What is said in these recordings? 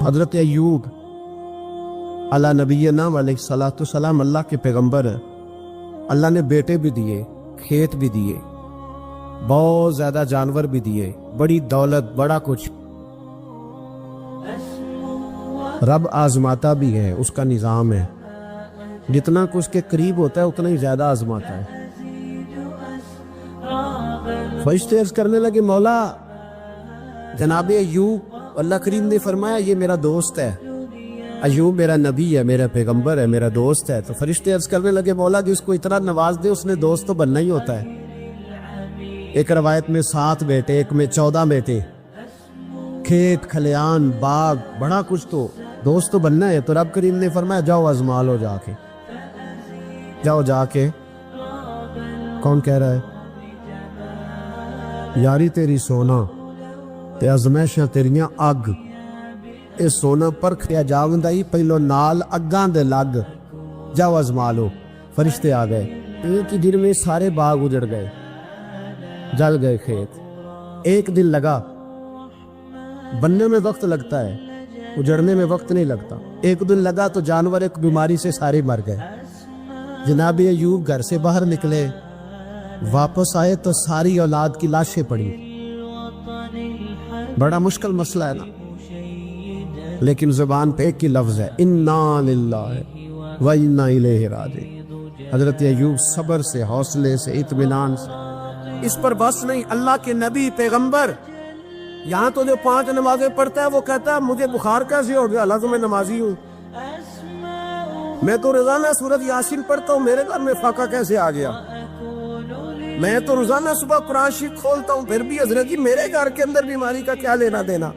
حضرت ایوب علی نبینا علیہ الصلوۃ والسلام اللہ کے پیغمبر ہیں۔ اللہ نے بیٹے بھی دیے، کھیت بھی دیے، بہت زیادہ جانور بھی دیے، بڑی دولت، بڑا کچھ۔ رب آزماتا بھی ہے، اس کا نظام ہے، جتنا کہ اس کے قریب ہوتا ہے اتنا ہی زیادہ آزماتا ہے۔ فرشتے عرض کرنے لگے مولا جناب ایوب، اللہ کریم نے فرمایا یہ میرا دوست ہے، ایوب میرا نبی ہے، میرا پیغمبر ہے، میرا دوست ہے۔ تو فرشتے عرض کرنے لگے مولا جس کو اتنا نواز دے اس نے دوست تو بننا ہی ہوتا ہے۔ ایک روایت میں 7 بیٹے، ایک میں 14 بیٹے، کھیت کھلیان باغ بڑا کچھ، تو دوست تو بننا ہے۔ تو رب کریم نے فرمایا جاؤ آزما لو، جا کے جاؤ، جا کے۔ کون کہہ رہا ہے؟ یاری تیری سونا تے ازمائشاں تیریاں اگ، اے سونا پرکھیا جاوندا ہی پہلو نال اگاں دے لگ، جاؤ آزما لو۔ فرشتے آ گئے، ایک ہی دن میں سارے باغ اجڑ گئے، جل گئے کھیت۔ ایک دن لگا، بننے میں وقت لگتا ہے، اجڑنے میں وقت نہیں لگتا۔ ایک دن لگا تو جانور ایک بیماری سے سارے مر گئے۔ جناب ایوب گھر سے باہر نکلے، واپس آئے تو ساری اولاد کی لاشیں پڑی۔ بڑا مشکل مسئلہ ہے نا، لیکن زبان پہ ایک ہی لفظ ہے، انا للہ و انا الیہ راجعون۔ حضرت ایوب صبر سے، حوصلے سے، اطمینان سے۔ اس پر بس نہیں، اللہ کے نبی پیغمبر، یہاں تو جو 5 نمازیں پڑھتا ہے وہ کہتا ہے مجھے بخار کیسے ہو گیا، اللہ تو میں نمازی ہوں، میں تو روزانہ سورۃ یاسین پڑھتا ہوں، میرے گھر میں فاقہ کیسے آ گیا، میں تو روزانہ صبح قرآن شریف کھولتا ہوں، پھر بھی حضرت جی میرے گھر کے اندر بیماری کا کیا لینا دینا۔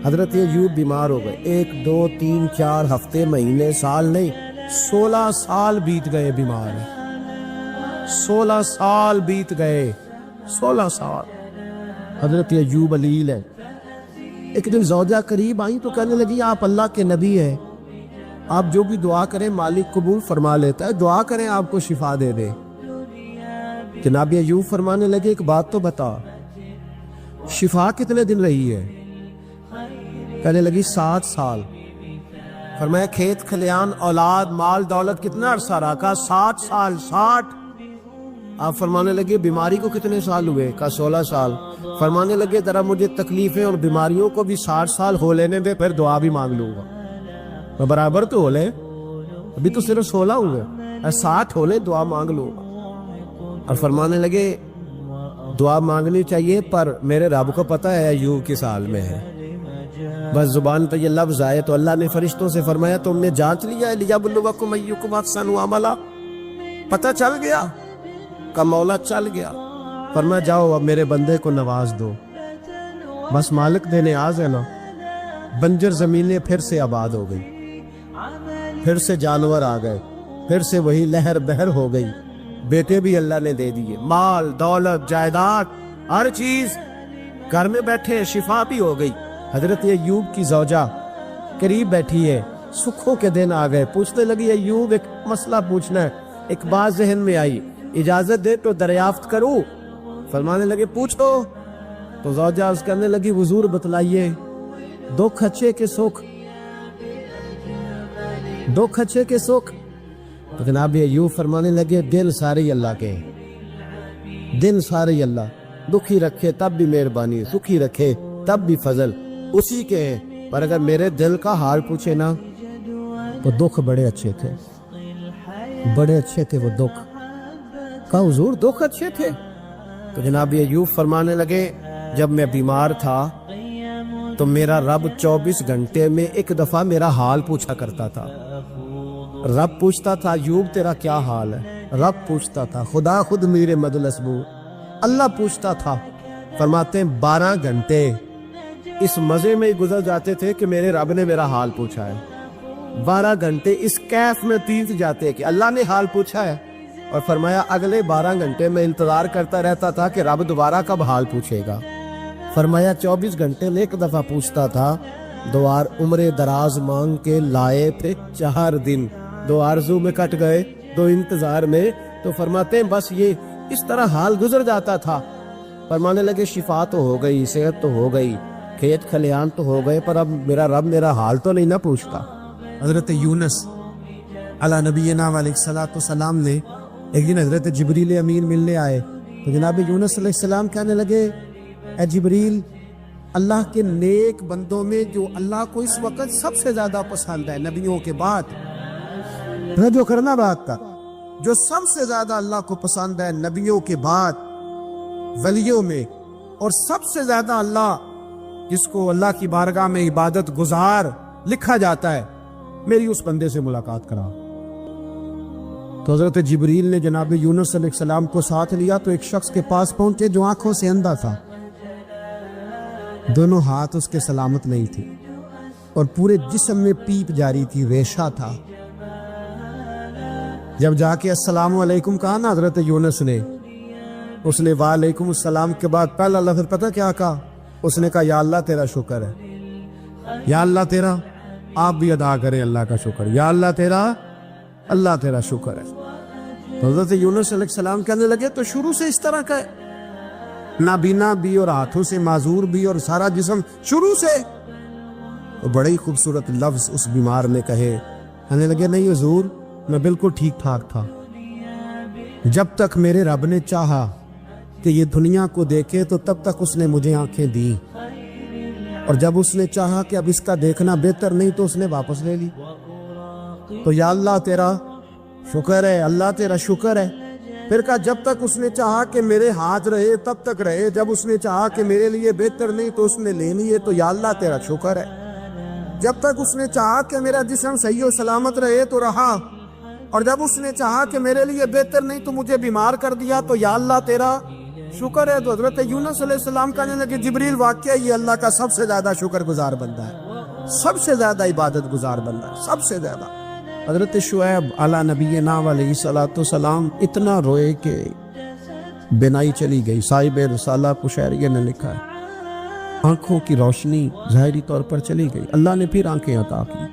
حضرت ایوب بیمار ہو گئے، 1 2 3 4 ہفتے، مہینے، سال نہیں، 16 سال بیت گئے بیمار ہیں، 16 سال بیت گئے، 16 سال۔ حضرت ایوب علیل ہے۔ ایک دن زوجہ قریب آئیں تو کہنے لگی آپ اللہ کے نبی ہیں، آپ جو بھی دعا کریں مالک قبول فرما لیتا ہے، دعا کریں آپ کو شفا دے دے۔ جناب ایوب فرمانے لگے ایک بات تو بتا، شفا کتنے دن رہی ہے؟ کہنے لگی 7 سال۔ فرمایا کھیت کھلیان اولاد مال دولت کتنا عرصہ رہا؟ کہا 60 سال۔ 60۔ آپ فرمانے لگے بیماری کو کتنے سال ہوئے؟ کہا 16 سال۔ فرمانے لگے ذرا مجھے تکلیفیں اور بیماریوں کو بھی 60 سال ہو لینے دے، پھر دعا بھی مانگ لوں گا۔ برابر تو ہو لے، ابھی تو صرف 16 ہوئے، 60 ہو لے، دعا مانگ لوں گا۔ اور فرمانے لگے دعا مانگنی چاہیے پر میرے رب کو پتہ ہے ایوب کس حال میں ہے، بس زبان پہ یہ لفظ آئے تو اللہ نے فرشتوں سے فرمایا تم نے جانچ لیا ہے لیبلوکم ایکم احسن عملا، پتہ چل گیا؟ کا مولا چل گیا۔ فرمایا جاؤ اب میرے بندے کو نواز دو، بس مالک دے نیاز ہے نا۔ بنجر زمینیں پھر سے آباد ہو گئی، پھر سے جانور آ گئے، پھر سے وہی لہر بہر ہو گئی، بیٹے بھی اللہ نے دے دیے، مال دولت جائیداد ہر چیز، گھر میں بیٹھے شفا بھی ہو گئی۔ حضرت ایوب کی زوجہ قریب بیٹھی ہے، سکھوں کے دن آ گئے، پوچھنے لگی ایوب ایک مسئلہ پوچھنا ہے۔ ایک بات ذہن میں آئی، اجازت دے تو دریافت کروں؟ فرمانے لگے پوچھو۔ تو زوجہ عرض کرنے لگی حضور بتلائیے، دکھ اچھے کے سکھ، دکھ اچھے کے سکھ۔ تو جناب ایوب فرمانے لگے دن سارے اللہ کے، دن سارے اللہ، دکھی رکھے تب بھی مہربانی، سکھی رکھے تب بھی فضل اسی کے ہیں۔ پر اگر میرے دل کا حال پوچھے نا تو دکھ بڑے اچھے تھے، بڑے اچھے تھے وہ دکھ۔ کہا حضور دکھ اچھے تھے؟ تو جناب ایوب فرمانے لگے جب میں بیمار تھا تو میرا رب 24 گھنٹے میں ایک دفعہ میرا حال پوچھا کرتا تھا۔ رب پوچھتا تھا ایوب تیرا کیا حال ہے، رب پوچھتا تھا، خدا خود میرے مدلسبو اللہ پوچھتا تھا۔ فرماتے ہیں 12 گھنٹے اس مزے میں گزر جاتے تھے کہ میرے رب نے میرا حال پوچھا ہے، 12 گھنٹے اس کیف میں بیت جاتے کہ اللہ نے حال پوچھا ہے۔ اور فرمایا اگلے 12 گھنٹے میں انتظار کرتا رہتا تھا کہ رب دوبارہ کب حال پوچھے گا۔ فرمایا 24 گھنٹے میں ایک دفعہ پوچھتا تھا، 2 عمر دراز مانگ کے لائے پھر 4 دن، 2 آرزو میں کٹ گئے، 2 انتظار میں۔ تو فرماتے ہیں بس یہ اس طرح حال گزر جاتا تھا۔ فرمانے لگے شفا تو ہو گئی، صحت تو ہو گئی، کھیت کھلیان تو ہو گئے پر اب میرا رب میرا حال تو نہیں نہ پوچھتا۔ حضرت یونس علی نبینا علیہ الصلوۃ والسلام نے ایک دن حضرت جبریل امین ملنے آئے تو جناب یونس علیہ السلام کہنے لگے اے جبریل، اللہ کے نیک بندوں میں جو اللہ کو اس وقت سب سے زیادہ پسند ہے نبیوں کے بعد، جو کرنا بات کا، جو سب سے زیادہ اللہ کو پسند ہے نبیوں کے بعد ولیوں میں، اور سب سے زیادہ اللہ جس کو اللہ کی بارگاہ میں عبادت گزار لکھا جاتا ہے، میری اس بندے سے ملاقات کرا۔ تو حضرت جبریل نے جناب یونس علیہ السلام کو ساتھ لیا تو ایک شخص کے پاس پہنچے جو آنکھوں سے اندھا تھا، دونوں ہاتھ اس کے سلامت نہیں تھے اور پورے جسم میں پیپ جاری تھی، ریشہ تھا۔ جب جا کے السلام علیکم کہا نا حضرت یونس نے، اس نے وعلیکم السلام کے بعد پہلا لفظ پتہ کیا کہا؟ اس نے کہا یا اللہ تیرا شکر ہے، یا اللہ تیرا، آپ بھی ادا کریں اللہ کا شکر، یا اللہ تیرا شکر ہے۔ تو حضرت یونس علیہ السلام کہنے لگے تو شروع سے اس طرح کا ہے، نابینا بھی اور ہاتھوں سے معذور بھی اور سارا جسم شروع سے؟ تو بڑے ہی خوبصورت لفظ اس بیمار نے کہے، کہنے لگے نہیں حضور میں بالکل ٹھیک ٹھاک تھا، جب تک میرے رب نے چاہا کہ یہ دنیا کو دیکھے تو تب تک اس نے مجھے آنکھیں دی، اور جب اس نے چاہا کہ اب اس کا دیکھنا بہتر نہیں تو اس نے واپس لے لی۔ تو یا اللہ تیرا شکر ہے، اللہ تیرا شکر ہے۔ پھر کہا جب تک اس نے چاہا کہ میرے ہاتھ رہے تب تک رہے، جب اس نے چاہا کہ میرے لیے بہتر نہیں تو اس نے لے لیے، تو یا اللہ تیرا شکر ہے۔ جب تک اس نے چاہا کہ میرا جسم صحیح و سلامت رہے تو رہا، اور جب اس نے چاہا کہ میرے لیے بہتر نہیں تو مجھے بیمار کر دیا، تو یا اللہ تیرا شکر ہے۔ تو حضرت یونس علیہ السلام کہنے لگے جبریل واقعہ یہ اللہ کا سب سے زیادہ شکر گزار بندہ ہے، سب سے زیادہ عبادت گزار بندہ ہے، سب سے زیادہ۔ حضرت شعیب علی نبینا علیہ الصلوۃ والسلام اتنا روئے کہ بینائی چلی گئی۔ صاحب رسالہ قشیریہ نے لکھا ہے آنکھوں کی روشنی ظاہری طور پر چلی گئی، اللہ نے پھر آنکھیں عطا کی۔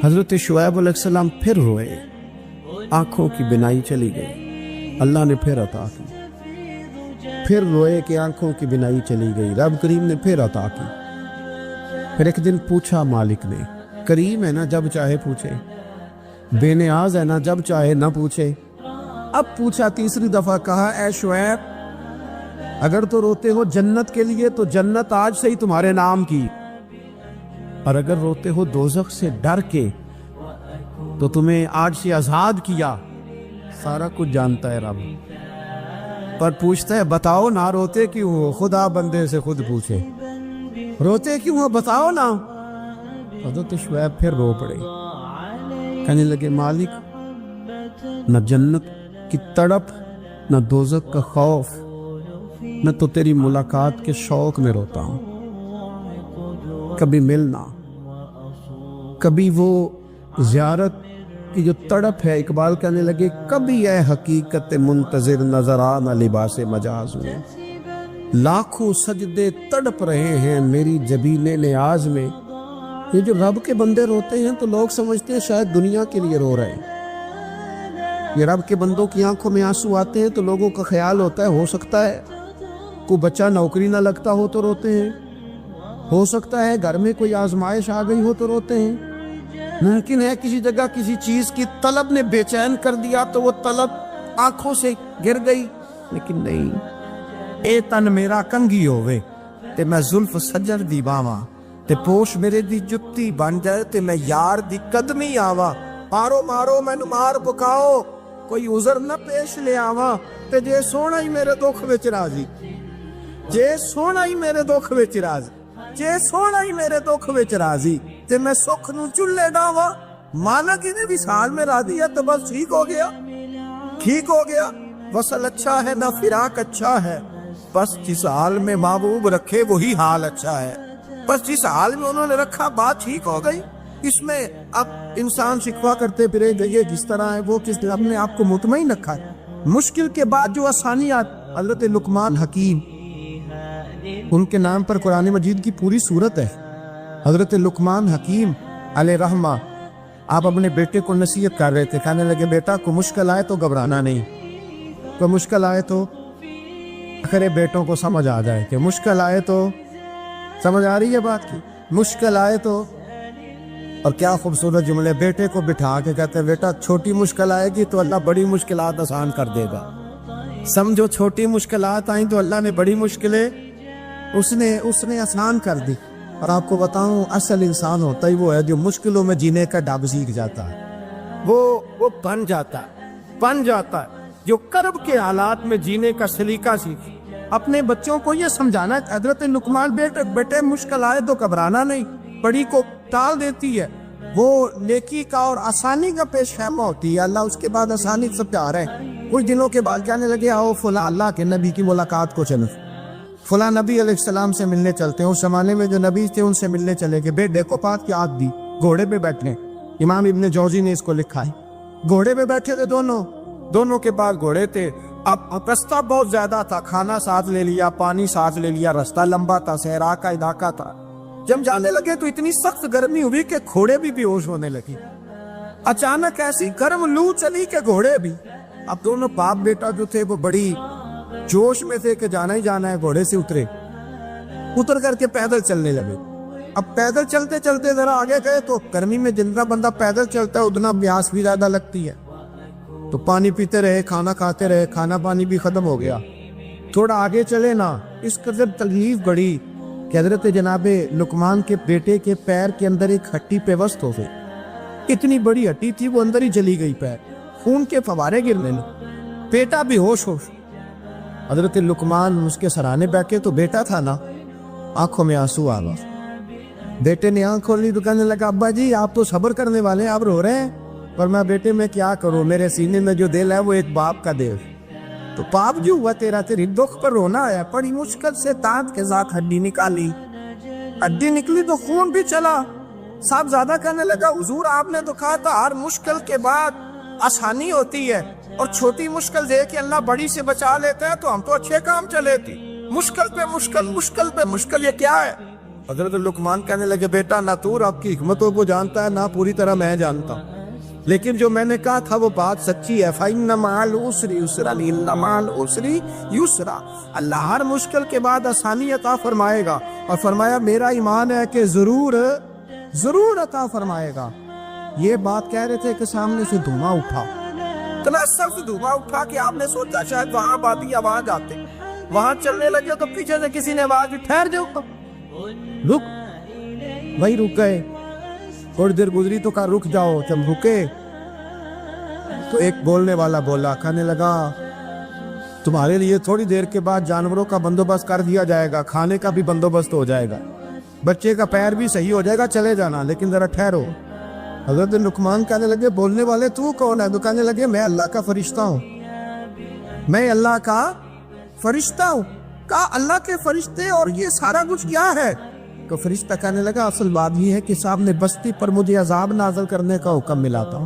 حضرت شعیب علیہ السلام پھر روئے، آنکھوں کی بینائی چلی گئی، اللہ نے پھر عطا کی۔ پھر روئے کہ آنکھوں کی بینائی چلی گئی، رب کریم نے پھر عطا کی۔ پھر ایک دن پوچھا مالک نے، کریم ہے نا جب چاہے پوچھے، بے نیاز ہے نا جب چاہے نہ پوچھے۔ اب پوچھا تیسری دفعہ، کہا اے شعیب اگر تو روتے ہو جنت کے لیے تو جنت آج سے ہی تمہارے نام کی، اور اگر روتے ہو دوزخ سے ڈر کے تو تمہیں آج سے آزاد کیا۔ سارا کچھ جانتا ہے رب، پر پوچھتا ہے بتاؤ نا روتے کیوں ہو؟ خدا بندے سے خود پوچھے روتے کیوں ہو، بتاؤ نا۔ حضرت شعیب پھر رو پڑے، کہنے لگے مالک نہ جنت کی تڑپ نہ دوزخ کا خوف، میں تو تیری ملاقات کے شوق میں روتا ہوں، کبھی ملنا، کبھی وہ زیارت کی جو تڑپ ہے۔ اقبال کہنے لگے کبھی اے حقیقت منتظر نظر آنا لباس مجاز میں، لاکھوں سجدے تڑپ رہے ہیں میری جبین نیاز میں۔ یہ جو رب کے بندے روتے ہیں تو لوگ سمجھتے ہیں شاید دنیا کے لیے رو رہے ہیں۔ یہ رب کے بندوں کی آنکھوں میں آنسو آتے ہیں تو لوگوں کا خیال ہوتا ہے ہو سکتا ہے کوئی بچہ نوکری نہ لگتا ہو تو روتے ہیں، ہو سکتا ہے گھر میں کوئی آزمائش آ گئی ہو تو روتے ہیں، ممکن ہے کسی جگہ کسی چیز کی طلب نے بے چین کر دیا تو وہ طلب آنکھوں سے گر گئی۔ لیکن نہیں، اے تن میرا کنگھی ہووے تے میں زلف سجر دی باواں، تے پوش میرے دی جتی بن جائے تے میں یار دی قدمی آواں، مارو مارو مینو مار پکاؤ کوئی عذر نہ پیش لے آواں، تے جے سونا ہی میرے دکھ وچ راضی، جے سونا ہی میرے دکھ وچ راضی، جے سونا ہی میرے دکھ وچ راضی، تے میں سکھ نو چلے ڈاواں، مالک نے وصال میں راضی ہے تو بس ٹھیک ہو گیا، ٹھیک ہو گیا۔ وصل اچھا ہے نہ فراق اچھا ہے، بس جس حال میں محبوب رکھے وہی حال اچھا ہے، بس جس حال میں انہوں نے رکھا بات ٹھیک ہو گئی۔ اس میں اب انسان شکوہ کرتے پھرے گئے جس طرح ہے وہ کس طرح اپنے آپ کو مطمئن رکھا ہے۔ مشکل کے بعد جو آسانیات، حضرت لقمان حکیم ان کے نام پر قرآن مجید کی پوری صورت ہے۔ حضرت لقمان حکیم علیہ رحمہ آپ اپنے بیٹے کو نصیحت کر رہے تھے، کہنے لگے بیٹا کو مشکل آئے تو گھبرانا نہیں، کوئی مشکل آئے تو آخر بیٹوں کو سمجھ آ جائے کہ مشکل آئے تو سمجھ آ رہی ہے بات کی؟ مشکل آئے تو، اور کیا خوبصورت جملے، بیٹے کو بٹھا کے کہتے ہیں بیٹا چھوٹی مشکل آئے گی تو اللہ بڑی مشکلات آسان کر دے گا. سمجھو چھوٹی مشکلات آئیں تو اللہ نے بڑی مشکلیں اس نے آسان کر دی. اور آپ کو بتاؤں اصل انسان ہوتا ہی وہ ہے جو مشکلوں میں جینے کا ڈب سیکھ جاتا ہے. وہ بن جاتا ہے جو کرب کے حالات میں جینے کا سلیقہ سیکھے. اپنے بچوں کو یہ سمجھانا ہے حضرت لقمان بیٹے مشکل آئے تو گھبرانا نہیں، بڑی کو ٹال دیتی ہے، وہ نیکی کا اور آسانی کا پیش خیمہ ہوتی ہے. اللہ اس کے بعد آسانی سب چاہ رہے ہیں. کچھ دنوں کے بعد کہنے لگے آؤ فلاں اللہ کے نبی کی ملاقات کو چلو، فلاں نبی علیہ السلام سے ملنے چلتے ہیں. اس زمانے میں جو نبی تھے ان سے ملنے چلے گئے. بیٹے کو پات کی آگ دی، گھوڑے پہ بیٹھے. امام ابن جوزی نے اس کو لکھا ہے. گھوڑے پہ بیٹھے تھے دونوں کے پاس گھوڑے تھے. اب رستہ بہت زیادہ تھا، کھانا ساتھ لے لیا، پانی ساتھ لے لیا، رستہ لمبا تھا، صحرا کا علاقہ تھا. جب جانے لگے تو اتنی سخت گرمی ہوئی کہ گھوڑے بھی ہوش ہونے لگے. اچانک ایسی گرم لو چلی کہ گھوڑے بھی. اب دونوں باپ بیٹا جو تھے وہ بڑی جوش میں تھے کہ جانا ہی جانا ہے. گھوڑے سے اتر کر کے پیدل چلنے لگے. اب پیدل چلتے چلتے ذرا آگے گئے تو گرمی میں جتنا بندہ پیدل چلتا ہے اتنا پیاس بھی زیادہ لگتی ہے. تو پانی پیتے رہے، کھانا کھاتے رہے، کھانا پانی بھی ختم ہو گیا. تھوڑا آگے چلے نا، اس قدر تکلیف بڑی کہ حضرت جناب لقمان کے بیٹے کے پیر کے اندر ایک ہڈی پیوست ہو گئی. اتنی بڑی ہڈی تھی وہ اندر ہی جلی گئی، پیر خون کے فوارے گرنے لگے. بیٹا بھی ہوش. حضرت لقمان اس کے سرانے بیٹھے تو بیٹا تھا نا، آنکھوں میں آنسو آ گئے. بیٹے نے آنکھ کھولی تو کہنے لگا ابا جی آپ تو صبر کرنے والے ہیں، آپ رو رہے ہیں. پر میں بیٹے میں کیا کروں، میرے سینے میں جو دل ہے وہ ایک باپ کا دل. تو باپ جو ہوا تیری دکھ پر رونا آیا. بڑی مشکل سے دانت کے ساتھ ہڈی نکالی. ہڈی نکلی تو خون بھی چلا. صاحب زیادہ کہنے لگا حضور آپ نے تو کہا تھا ہر مشکل کے بعد آسانی ہوتی ہے، اور چھوٹی مشکل دے کے اللہ بڑی سے بچا لیتا ہے، تو ہم تو اچھے کام چلے تھے. مشکل پہ مشکل یہ کیا ہے؟ حضرت لقمان کہنے لگے بیٹا نہ تو رب کی حکمتوں کو جانتا ہے، نہ پوری طرح میں جانتا ہوں، لیکن جو میں نے کہا تھا وہ بات سچی ہے. فَإِنَّ مَعَ الْعُسْرِ يُسْرًا إِنَّ مَعَ الْعُسْرِ يُسْرًا. اللہ ہر مشکل کے بعد آسانی عطا فرمائے گا. اور فرمایا میرا ایمان ہے کہ ضرور عطا فرمائے گا. یہ بات کہہ رہے تھے کہ سامنے سے دھواں اٹھا، اتنا سخت دھواں اٹھا کہ آپ نے سوچا شاید وہاں بادی آواز آتے. وہاں چلنے لگے تو پیچھے سے کسی نے آواز دی ٹھہر جاؤ، رک. وہی رک گئے. تھوڑی دیر گزری تو کہا رک جاؤ. جب رکے تو ایک بولنے والا بولا، کہنے لگا تمہارے لیے تھوڑی دیر کے بعد جانوروں کا بندوبست کر دیا جائے گا، کھانے کا بھی بندوبست ہو جائے گا، بچے کا پیر بھی صحیح ہو جائے گا، چلے جانا لیکن ذرا ٹھہرو. حضرت لقمان کہنے لگے بولنے والے تو کون ہے؟ تو کہنے لگے میں اللہ کا فرشتہ ہوں. میں اللہ کا فرشتہ ہوں. کہا اللہ کے فرشتے اور یہ سارا کچھ کیا ہے؟ تو فرشتہ کہنے لگا اصل بات یہ ہے کہ صاحب نے بستی پر مجھے عذاب نازل کرنے کا حکم ملا تھا.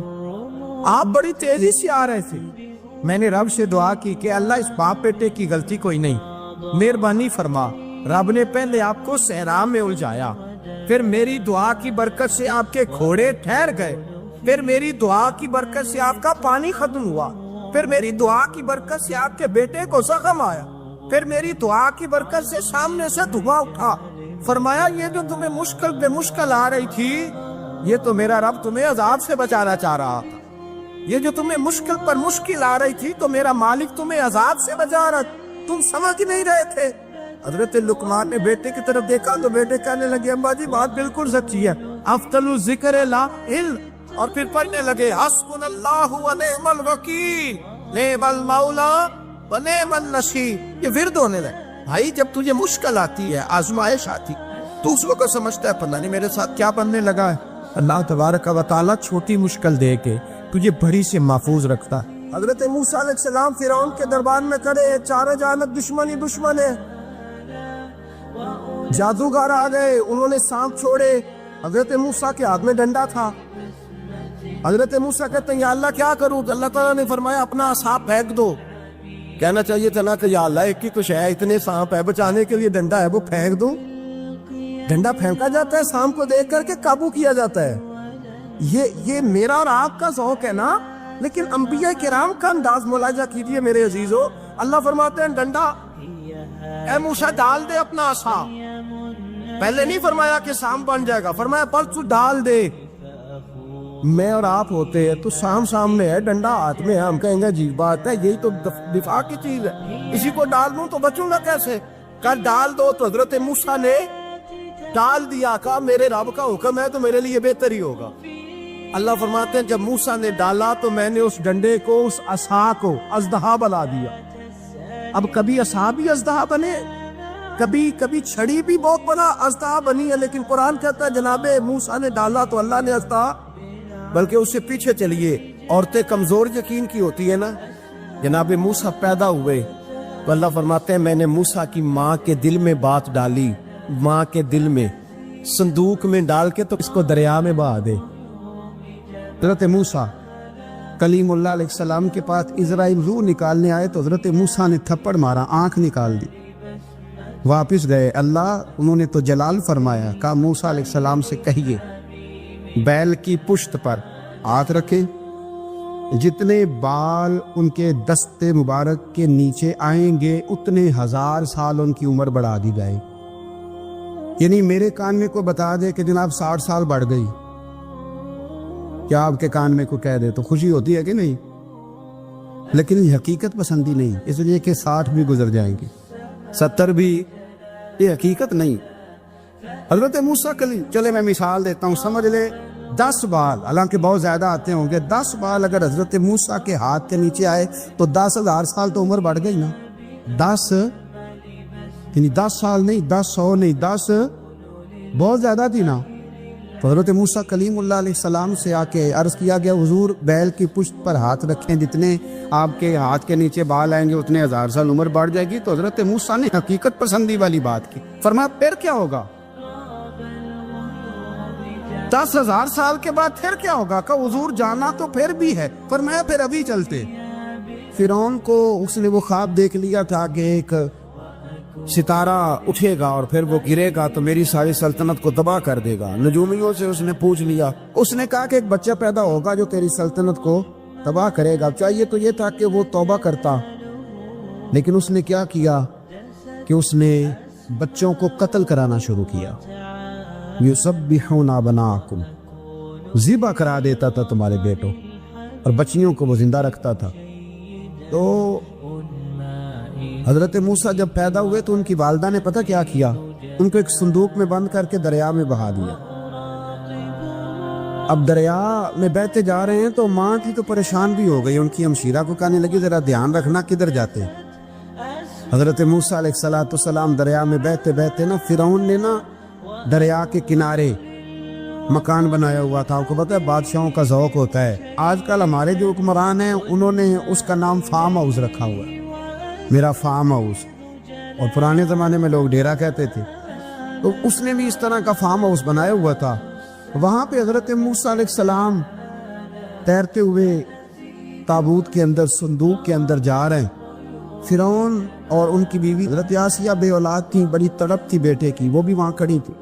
آپ بڑی تیزی سے آ رہے تھے. میں نے رب سے دعا کی کہ اللہ اس باپ بیٹے کی غلطی کوئی نہیں، مہربانی فرما. رب نے پہلے آپ کو صحرا میں الجھایا، پھر میری دعا کی برکت سے آپ کے گھوڑے ٹھہر گئے، پھر میری دعا کی برکت سے آپ کا پانی ختم ہوا، پھر میری دعا کی برکت سے آپ کے بیٹے کو زخم آیا، پھر میری دعا کی برکت سے سامنے سے دھواں اٹھا. فرمایا یہ جو تمہیں مشکل پہ مشکل آ رہی تھی، یہ تو میرا رب تمہیں عذاب سے بچانا چاہ رہا تھا. یہ جو تمہیں مشکل پر مشکل آ رہی تھی تو میرا مالک تمہیں عذاب سے بچا رہا، تم سمجھ نہیں رہے تھے. حضرت لقمان نے بیٹے کی طرف دیکھا تو بیٹے کہنے لگے ابا جی بات بالکل سچی ہے، افضل الذکر لا علم. اور پھر پڑھنے لگے حسبنا اللہ و نعم الوکیل نعم المولا و نعم النصیر. یہ ورد ہونے لگے. بھائی جب تجھے مشکل آتی ہے، آزمائش آتی، تو اس وقت سمجھتا ہے پتہ نہیں میرے ساتھ کیا بننے لگا ہے. اللہ تبارک و تعالیٰ چھوٹی مشکل دے کے تجھے بڑی سے محفوظ رکھتا ہے. حضرت موسیٰ علیہ السلام فرعون کے دربار میں کھڑے، چاروں جانب دشمن ہے. جادوگر آ گئے، انہوں نے سانپ چھوڑے. حضرت موسیٰ کے ہاتھ میں ڈنڈا تھا. حضرت موسیٰ کہتے ہیں یا اللہ کیا کروں؟ اللہ تعالیٰ نے فرمایا اپنا سانپ پھینک دو. کہنا چاہیے تھا نا کہ یا اللہ ایک ہی کچھ ہے، اتنے سانپ ہے، بچانے کے لیے ڈنڈا ہے وہ پھینک دو. ڈنڈا پھینکا جاتا ہے، سانپ کو دیکھ کر کے قابو کیا جاتا ہے. یہ میرا اور آپ کا ذوق ہے نا، لیکن انبیاء کرام کا انداز ملاحظہ کیجئے میرے عزیزو. اللہ فرماتے ہیں ڈنڈا، اے موسیٰ ڈال دے اپنا عصا. پہلے نہیں فرمایا کہ سام بن جائے گا، فرمایا پر تو ڈال دے۔ میں اور آپ ہوتے ہیں تو سام سامنے ہے، ڈنڈا ہاتھ میں ہے، ہم کہیں گے عجیب بات ہے، یہی تو دفاع کی چیز ہے، اسی کو ڈال دوں تو بچوں گا کیسے؟ کل ڈال دو تو حضرت موسیٰ نے ڈال دیا، کہا میرے رب کا حکم ہے تو میرے لیے بہتر ہی ہوگا۔ اللہ فرماتے ہیں جب موسیٰ نے ڈالا تو میں نے اس ڈنڈے کو، اس عصا کو اژدہا بنا دیا۔ اب کبھی عصا بھی اژدہا بنے، کبھی چھڑی بھی بہت بڑا اژدہا بنی ہے، لیکن قرآن کہتا ہے جناب موسیٰ نے ڈالا تو اللہ نے اژدہا، بلکہ اس سے پیچھے چلیے، عورتیں کمزور یقین کی ہوتی ہے نا، جناب موسیٰ پیدا ہوئے تو اللہ فرماتے ہیں میں نے موسیٰ کی ماں کے دل میں بات ڈالی، ماں کے دل میں صندوق میں ڈال کے تو اس کو دریا میں بہا دے۔ حضرت موسیٰ کلیم اللہ علیہ السلام کے پاس اسرائیل روح نکالنے آئے تو حضرت موسیٰ نے تھپڑ مارا، آنکھ نکال دی، واپس گئے۔ اللہ انہوں نے تو جلال فرمایا، کہا موسیٰ علیہ السلام سے کہیے بیل کی پشت پر ہاتھ رکھے، جتنے بال ان کے دستے مبارک کے نیچے آئیں گے اتنے 1000 سال ان کی عمر بڑھا دی جائے۔ یعنی میرے کان میں کوئی بتا دے کہ جناب 60 سال بڑھ گئی، کیا آپ کے کان میں کوئی کہہ دے تو خوشی ہوتی ہے کہ نہیں؟ لیکن یہ حقیقت پسندی نہیں، اس لیے کہ 60 بھی گزر جائیں گے، 70 بھی، یہ حقیقت نہیں۔ حضرت موسیٰ کلیم، چلے میں مثال دیتا ہوں، سمجھ لے 10 بال، حالانکہ بہت زیادہ آتے ہوں گے، 10 بال اگر حضرت موسیٰ کے ہاتھ کے نیچے آئے تو 10,000 سال تو عمر بڑھ گئی نا۔ 10 یعنی 10 سال نہیں، 10 100 نہیں، 10 بہت زیادہ تھی نا۔ تو حضرت موسیٰ کلیم اللہ علیہ السلام سے آ کے عرض کیا گیا حضور بیل کی پشت پر ہاتھ رکھیں، جتنے آپ کے ہاتھ کے نیچے بال آئیں گے اتنے 1000 سال عمر بڑھ جائے گی۔ تو حضرت موسیٰ نے حقیقت پسندی والی بات کی، فرمایا پھر کیا ہوگا؟ 10,000 سال کے بعد پھر کیا ہوگا؟ کہ حضور جانا تو پھر بھی ہے، فرمایا پھر ابھی چلتے۔ فرعون کو اس نے وہ خواب دیکھ لیا تھا کہ ایک ستارہ اٹھے گا اور پھر وہ گرے گا تو میری ساری سلطنت کو تباہ کر دے گا۔ نجومیوں سے اس نے پوچھ لیا، اس نے کہا کہ ایک بچہ پیدا ہوگا جو تیری سلطنت کو تباہ کرے گا۔ چاہیے تو یہ تھا کہ وہ توبہ کرتا، لیکن اس نے کیا کیا کہ اس نے بچوں کو قتل کرانا شروع کیا۔ یُسَبِّحُونَ أَبْنَاءَکُمْ، ذبح کرا دیتا تھا تمہارے بیٹوں، اور بچیوں کو وہ زندہ رکھتا تھا۔ تو حضرت موسیٰ جب پیدا ہوئے تو ان کی والدہ نے پتہ کیا کیا، ان کو ایک صندوق میں بند کر کے دریا میں بہا دیا۔ اب دریا میں بہتے جا رہے ہیں تو ماں کی تو پریشان بھی ہو گئی، ان کی ہمشیرہ کو کہنے لگی ذرا دھیان رکھنا کدھر جاتے ہیں۔ حضرت موسیٰ علیہ السلام دریا میں بہتے بہتے نا، فرعون نے نا دریا کے کنارے مکان بنایا ہوا تھا۔ آپ کو پتہ ہے بادشاہوں کا ذوق ہوتا ہے، آج کل ہمارے جو حکمران ہیں انہوں نے اس کا نام فارم ہاؤس رکھا ہوا ہے، میرا فارم ہاؤس، اور پرانے زمانے میں لوگ ڈیرا کہتے تھے۔ تو اس نے بھی اس طرح کا فارم ہاؤس بنایا ہوا تھا۔ وہاں پہ حضرت موسیٰ علیہ السلام تیرتے ہوئے تابوت کے اندر، صندوق کے اندر جا رہے ہیں۔ فرعون اور ان کی بیوی حضرت آسیہ بے اولاد تھی، بڑی تڑپ تھی بیٹے کی، وہ بھی وہاں کھڑی تھی۔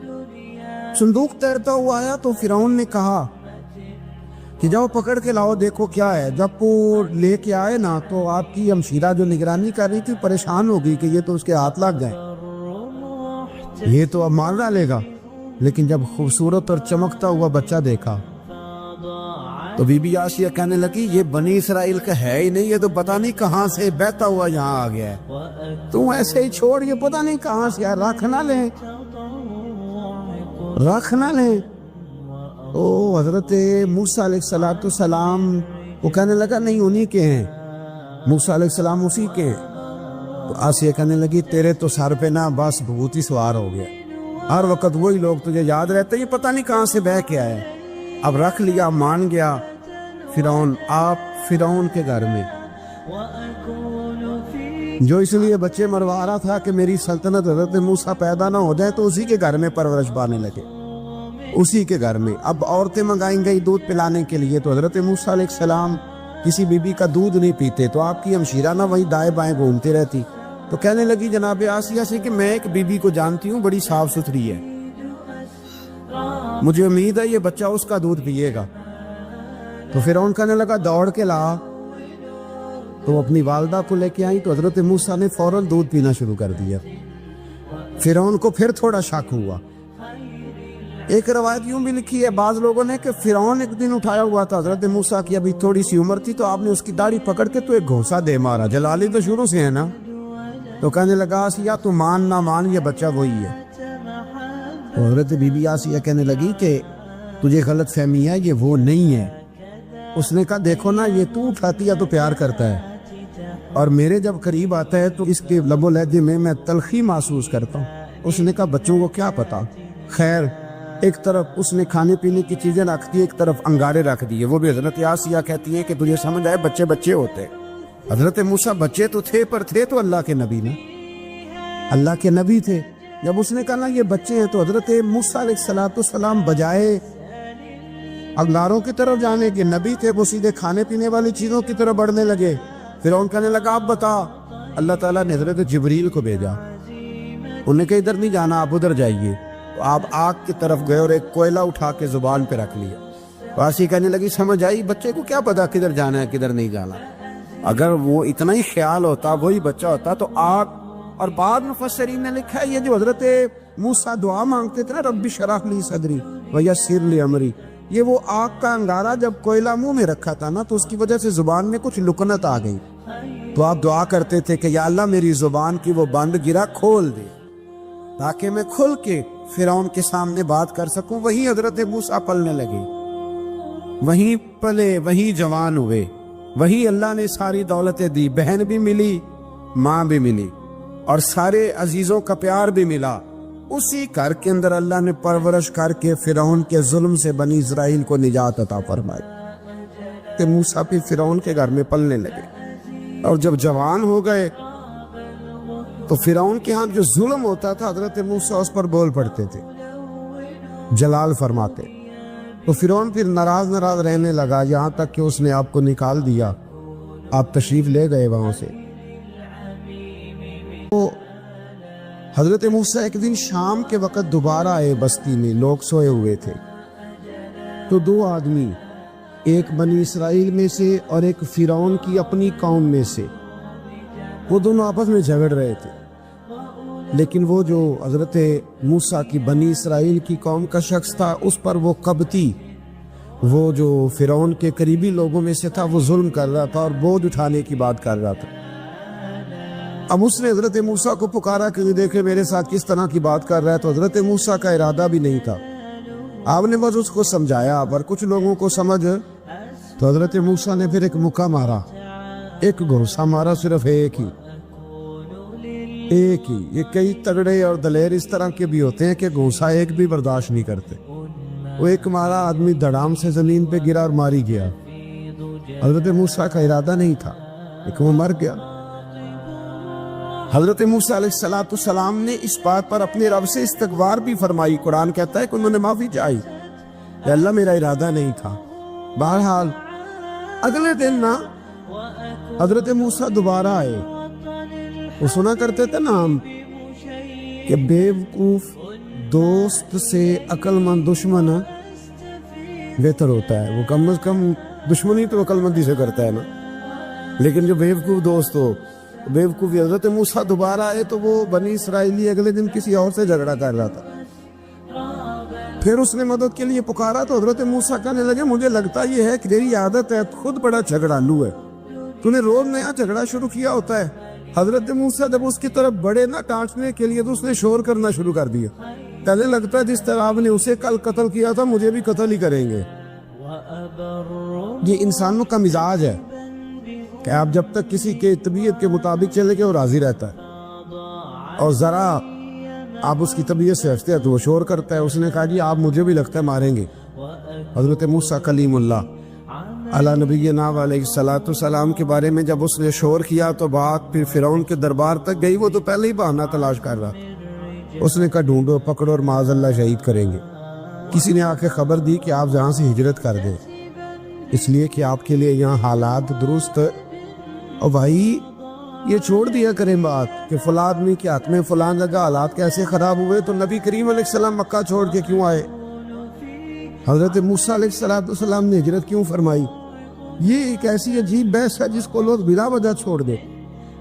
صندوق تیرتا ہوا آیا تو فرعون نے کہا کہ جاؤ پکڑ کے لاؤ دیکھو کیا ہے۔ جب وہ لے کے آئے نا تو آپ کی ہمشیرہ جو نگرانی کر رہی تھی پریشان ہو گئی کہ یہ تو اس کے ہاتھ لگ گئے، یہ تو اب مار ڈالے گا۔ لیکن جب خوبصورت اور چمکتا ہوا بچہ دیکھا تو بی بی آسیہ کہنے لگی یہ بنی اسرائیل کا ہے ہی نہیں، یہ تو پتہ نہیں کہاں سے بہتا ہوا یہاں آ گیا ہے، تو ایسے ہی چھوڑ، یہ پتہ نہیں کہاں سے، رکھ نہ لیں، رکھ نہ لیں۔ تو حضرت موسیٰ علیہ السلام وہ کہنے لگا نہیں انہی کے ہیں، موسیٰ علیہ السلام اسی کے ہیں۔ تو آسیہ کہنے لگی تیرے تو سر پہ نا بس بھوت ہی سوار ہو گیا، ہر وقت وہی لوگ تجھے یاد رہتے، یہ پتہ نہیں کہاں سے بہ کے آئے۔ اب رکھ لیا، مان گیا فرعون، آپ فرعون کے گھر میں، جو اس لیے بچے مروا رہا تھا کہ میری سلطنت حضرت موسیٰ پیدا نہ ہو جائے، تو اسی کے گھر میں پرورش پانے لگے، اسی کے گھر میں۔ اب عورتیں منگائیں گئی دودھ پلانے کے لیے، تو حضرت موسیٰ علیہ السلام کسی بی بی کا دودھ نہیں پیتے، تو آپ کی ہمشیرہ نہ وہیں دائیں بائیں گھومتی رہتی۔ تو کہنے لگی جناب آسیہ سے کہ میں ایک بی بی کو جانتی ہوں، بڑی صاف ستھری ہے، مجھے امید ہے یہ بچہ اس کا دودھ پیے گا۔ تو فرعون کہنے لگا دوڑ کے لا، تو اپنی والدہ کو لے کے آئی، تو حضرت موسیٰ نے فوراً دودھ پینا شروع کر دیا۔ فرعون کو پھر تھوڑا شک ہوا، ایک روایت یوں بھی لکھی ہے بعض لوگوں نے کہ فرعون ایک دن اٹھایا ہوا تھا حضرت موسیٰ کی ابھی تھوڑی سی عمر تھی، تو آپ نے اس کی داڑھی پکڑ کے تو ایک گھونسا دے مارا، جلالی تو شروع سے ہے نا، تو کہنے لگا آسیہ تو مان نہ مان یہ بچہ وہی ہے۔ تو حضرت بی بی آسیہ کہنے لگی کہ تجھے غلط فہمی ہے، یہ وہ نہیں ہے۔ اس نے کہا دیکھو نا یہ تو اٹھاتی ہے تو پیار کرتا ہے، اور میرے جب قریب آتا ہے تو اس کے لب و لہجے میں تلخی محسوس کرتا ہوں۔ اس نے کہا بچوں کو کیا پتا، خیر ایک طرف اس نے کھانے پینے کی چیزیں رکھ دی، ایک طرف انگارے رکھ دیے۔ وہ بھی حضرت آسیہ کہتی ہے کہ تجھے سمجھ آئے بچے بچے ہوتے، حضرت موسیٰ بچے تو تھے پر تھے تو اللہ کے نبی نا، اللہ کے نبی تھے۔ جب اس نے کہا نا یہ بچے ہیں تو حضرت موسیٰ علیہ السلام بجائے انگاروں کی طرف جانے کے نبی تھے، وہ سیدھے کھانے پینے والی چیزوں کی طرف بڑھنے لگے۔ پھر ان کہنے لگا آپ بتا، اللہ تعالیٰ نے حضرت جبریل کو بھیجا، انہوں نے کہا ادھر نہیں جانا آپ ادھر جائیے، تو آپ آگ کی طرف گئے اور ایک کوئلہ اٹھا کے زبان پہ رکھ لیا۔ واسی کہنے لگی سمجھ آئی، بچے کو کیا پتا کدھر جانا ہے کدھر نہیں جانا، اگر وہ اتنا ہی خیال ہوتا وہی بچہ ہوتا تو آگ۔ اور بعد مفسرین نے لکھا ہے یہ جو حضرت موسیٰ دعا مانگتے تھے نا رب اشرح لی صدری ویسر لی امری، یہ وہ آگ کا انگارہ جب کوئلہ منہ میں رکھا تھا نا تو اس کی وجہ سے زبان میں کچھ لکنت آ گئی، تو آپ دعا کرتے تھے کہ یا اللہ میری زبان کی وہ بند گرا کھول دے تاکہ میں کھل کے فرعون کے سامنے بات کر سکوں۔ وہی حضرت موسیٰ پلنے لگے، وہیں پلے، وہیں جوان ہوئے، وہی اللہ نے ساری دولتیں دی، بہن بھی ملی، ماں بھی ملی، اور سارے عزیزوں کا پیار بھی ملا۔ اسی گھر کے اندر اللہ نے پرورش کر کے فرعون کے ظلم سے بنی اسرائیل کو نجات عطا فرمائی کہ موسیٰ بھی فرعون کے گھر میں پلنے لگے، اور جب جوان ہو گئے تو فرعون کے ہاں جو ظلم ہوتا تھا حضرت موسیٰ اس پر بول پڑتے تھے، جلال فرماتے، تو فرعون پھر ناراض رہنے لگا، یہاں تک کہ اس نے آپ کو نکال دیا، آپ تشریف لے گئے وہاں سے۔ تو حضرت موسیٰ ایک دن شام کے وقت دوبارہ آئے بستی میں، لوگ سوئے ہوئے تھے، تو دو آدمی، ایک بنی اسرائیل میں سے اور ایک فرعون کی اپنی قوم میں سے، وہ دونوں آپس میں جھگڑ رہے تھے، لیکن وہ جو حضرت موسیٰ کی بنی اسرائیل کی قوم کا شخص تھا اس پر وہ قبطی، وہ جو فرعون کے قریبی لوگوں میں سے تھا، وہ ظلم کر رہا تھا اور بوجھ اٹھانے کی بات کر رہا تھا۔ اب اس نے حضرت موسیٰ کو پکارا کہ دیکھے میرے ساتھ کس طرح کی بات کر رہا ہے، تو حضرت موسیٰ کا ارادہ بھی نہیں تھا، آپ نے بس اس کو سمجھایا، پر کچھ لوگوں کو سمجھ، تو حضرت موسیٰ نے پھر ایک مکہ مارا، ایک گھونسا مارا، صرف ایک ہی۔ یہ کئی تگڑے اور دلیر اس طرح کے بھی ہوتے ہیں کہ گھونسا ایک بھی برداشت نہیں کرتے، وہ ایک مارا، آدمی دھڑام سے زمین پہ گرا اور ماری گیا۔ حضرت موسیٰ کا ارادہ نہیں تھا لیکن وہ مر گیا۔ حضرت موسیٰ علیہ السلام نے اس بات پر اپنے رب سے استغفار بھی فرمائی، قرآن کہتا ہے کہ انہوں نے معافی چاہی کہ اللہ میرا ارادہ نہیں تھا۔ بہرحال اگلے دن نا حضرت موسیٰ دوبارہ آئے، وہ سنا کرتے تھے نا ہم کہ بیوقوف دوست سے عقل مند دشمن بہتر ہوتا ہے، وہ کم از کم دشمنی تو عقل مندی سے کرتا ہے نا، لیکن جو بیوقوف دوست ہو بیوقوفی۔ حضرت موسیٰ دوبارہ آئے تو وہ بنی اسرائیلی اگلے دن کسی اور سے جھگڑا کر رہا تھا، پھر اس نے مدد کے لیے پکارا تو حضرت موسیٰ کہنے لگے مجھے لگتا یہ ہے کہ تیری عادت ہے، خود بڑا جھگڑالو ہے، تو نے روز نیا جھگڑا شروع کیا ہوتا ہے۔ حضرت موسیٰ جب اس کی طرف بڑھے نا ڈانٹنے کے لیے تو اس نے شور کرنا شروع کر دیا، کہنے لگتا ہے جس طرح آپ نے اسے کل قتل کیا تھا مجھے بھی قتل ہی کریں گے۔ یہ انسانوں کا مزاج ہے کہ آپ جب تک کسی کے طبیعت کے مطابق چلے گئے وہ راضی رہتا ہے، اور ذرا آپ اس کی طبیعت سے ہٹتے ہیں تو وہ شور کرتا ہے۔ اس نے کہا جی آپ مجھے بھی لگتا ہے ماریں گے۔ حضرت موسیٰ کلیم اللہ علی نبینا علیہ السلام کے بارے میں جب اس نے شور کیا تو بات پھر فرعون کے دربار تک گئی، وہ تو پہلے ہی بہانہ تلاش کر رہا تھا۔ اس نے کہا ڈھونڈو پکڑو اور معاذ اللہ شہید کریں گے۔ کسی نے آ کے خبر دی کہ آپ یہاں سے ہجرت کر دیں، اس لیے کہ آپ کے لیے یہاں حالات درست، اور بھائی یہ چھوڑ دیا کریں بات کہ فلاں آدمی کے ہاتھ میں فلاں جگہ حالات کیسے خراب ہوئے تو نبی کریم علیہ السلام مکہ چھوڑ کے کیوں آئے، حضرت موسیٰ علیہ السلام نے ہجرت کیوں فرمائی۔ یہ ایک ایسی عجیب بحث ہے جس کو لوگ بلا وجہ چھوڑ دے،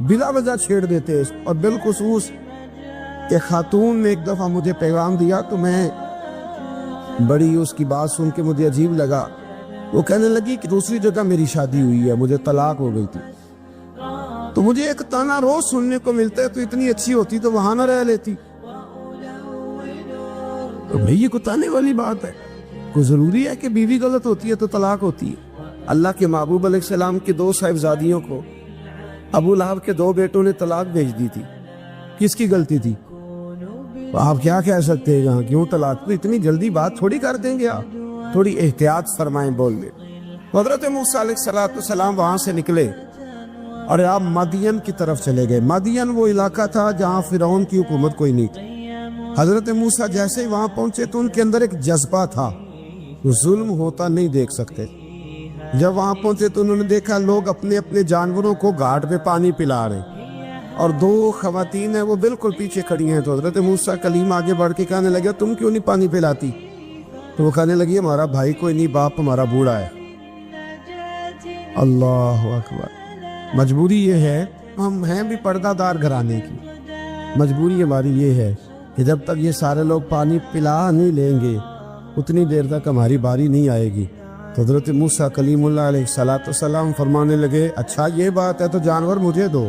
بلا وجہ چھیڑ دیتے۔ اور بالخصوص ایک خاتون نے ایک دفعہ مجھے پیغام دیا تو میں بڑی اس کی بات سن کے مجھے عجیب لگا. وہ کہنے لگی کہ دوسری جگہ میری شادی ہوئی ہے, مجھے طلاق ہو گئی تھی, تو مجھے ایک تانا روز سننے کو ملتا ہے تو اتنی اچھی ہوتی تو وہاں نہ رہ لیتی. تو بھئی یہ کوئی تانے والی بات ہے؟ کوئی ضروری ہے کہ بیوی غلط ہوتی ہے تو طلاق ہوتی ہے؟ اللہ کے محبوب علیہ السلام کی 2 صاحبزادیوں کو ابو لہب کے 2 بیٹوں نے طلاق بھیج دی تھی. کس کی غلطی تھی؟ آپ کیا کہہ سکتے ہیں یہاں کیوں طلاق؟ تو اتنی جلدی بات تھوڑی کر دیں گے آپ, تھوڑی احتیاط فرمائیں بولنے. حضرت موسیٰ علیہ السلام وہاں سے نکلے اور آپ مدین کی طرف چلے گئے. مدین وہ علاقہ تھا جہاں فرعون کی حکومت کوئی نہیں تھی. حضرت موسیٰ جیسے ہی وہاں پہنچے تو ان کے اندر ایک جذبہ تھا, ظلم ہوتا نہیں دیکھ سکتے. جب وہاں پہنچے تو انہوں نے دیکھا لوگ اپنے اپنے جانوروں کو گھاٹ پہ پانی پلا رہے ہیں اور 2 خواتین ہیں وہ بالکل پیچھے کھڑی ہیں. تو حضرت موسیٰ کلیم آگے بڑھ کے کہنے لگا تم کیوں نہیں پانی پلاتی؟ تو وہ کہنے لگی ہمارا بھائی کوئی نہیں, باپ ہمارا بوڑھا ہے. اللہ اکبر. مجبوری یہ ہے, ہم ہیں بھی پردہ دار گھرانے کی, مجبوری ہماری یہ ہے کہ جب تک یہ سارے لوگ پانی پلا نہیں لیں گے اتنی دیر تک ہماری باری نہیں آئے گی. تو حضرت موسیٰ کلیم اللہ علیہ السلام فرمانے لگے اچھا یہ بات ہے تو جانور مجھے دو.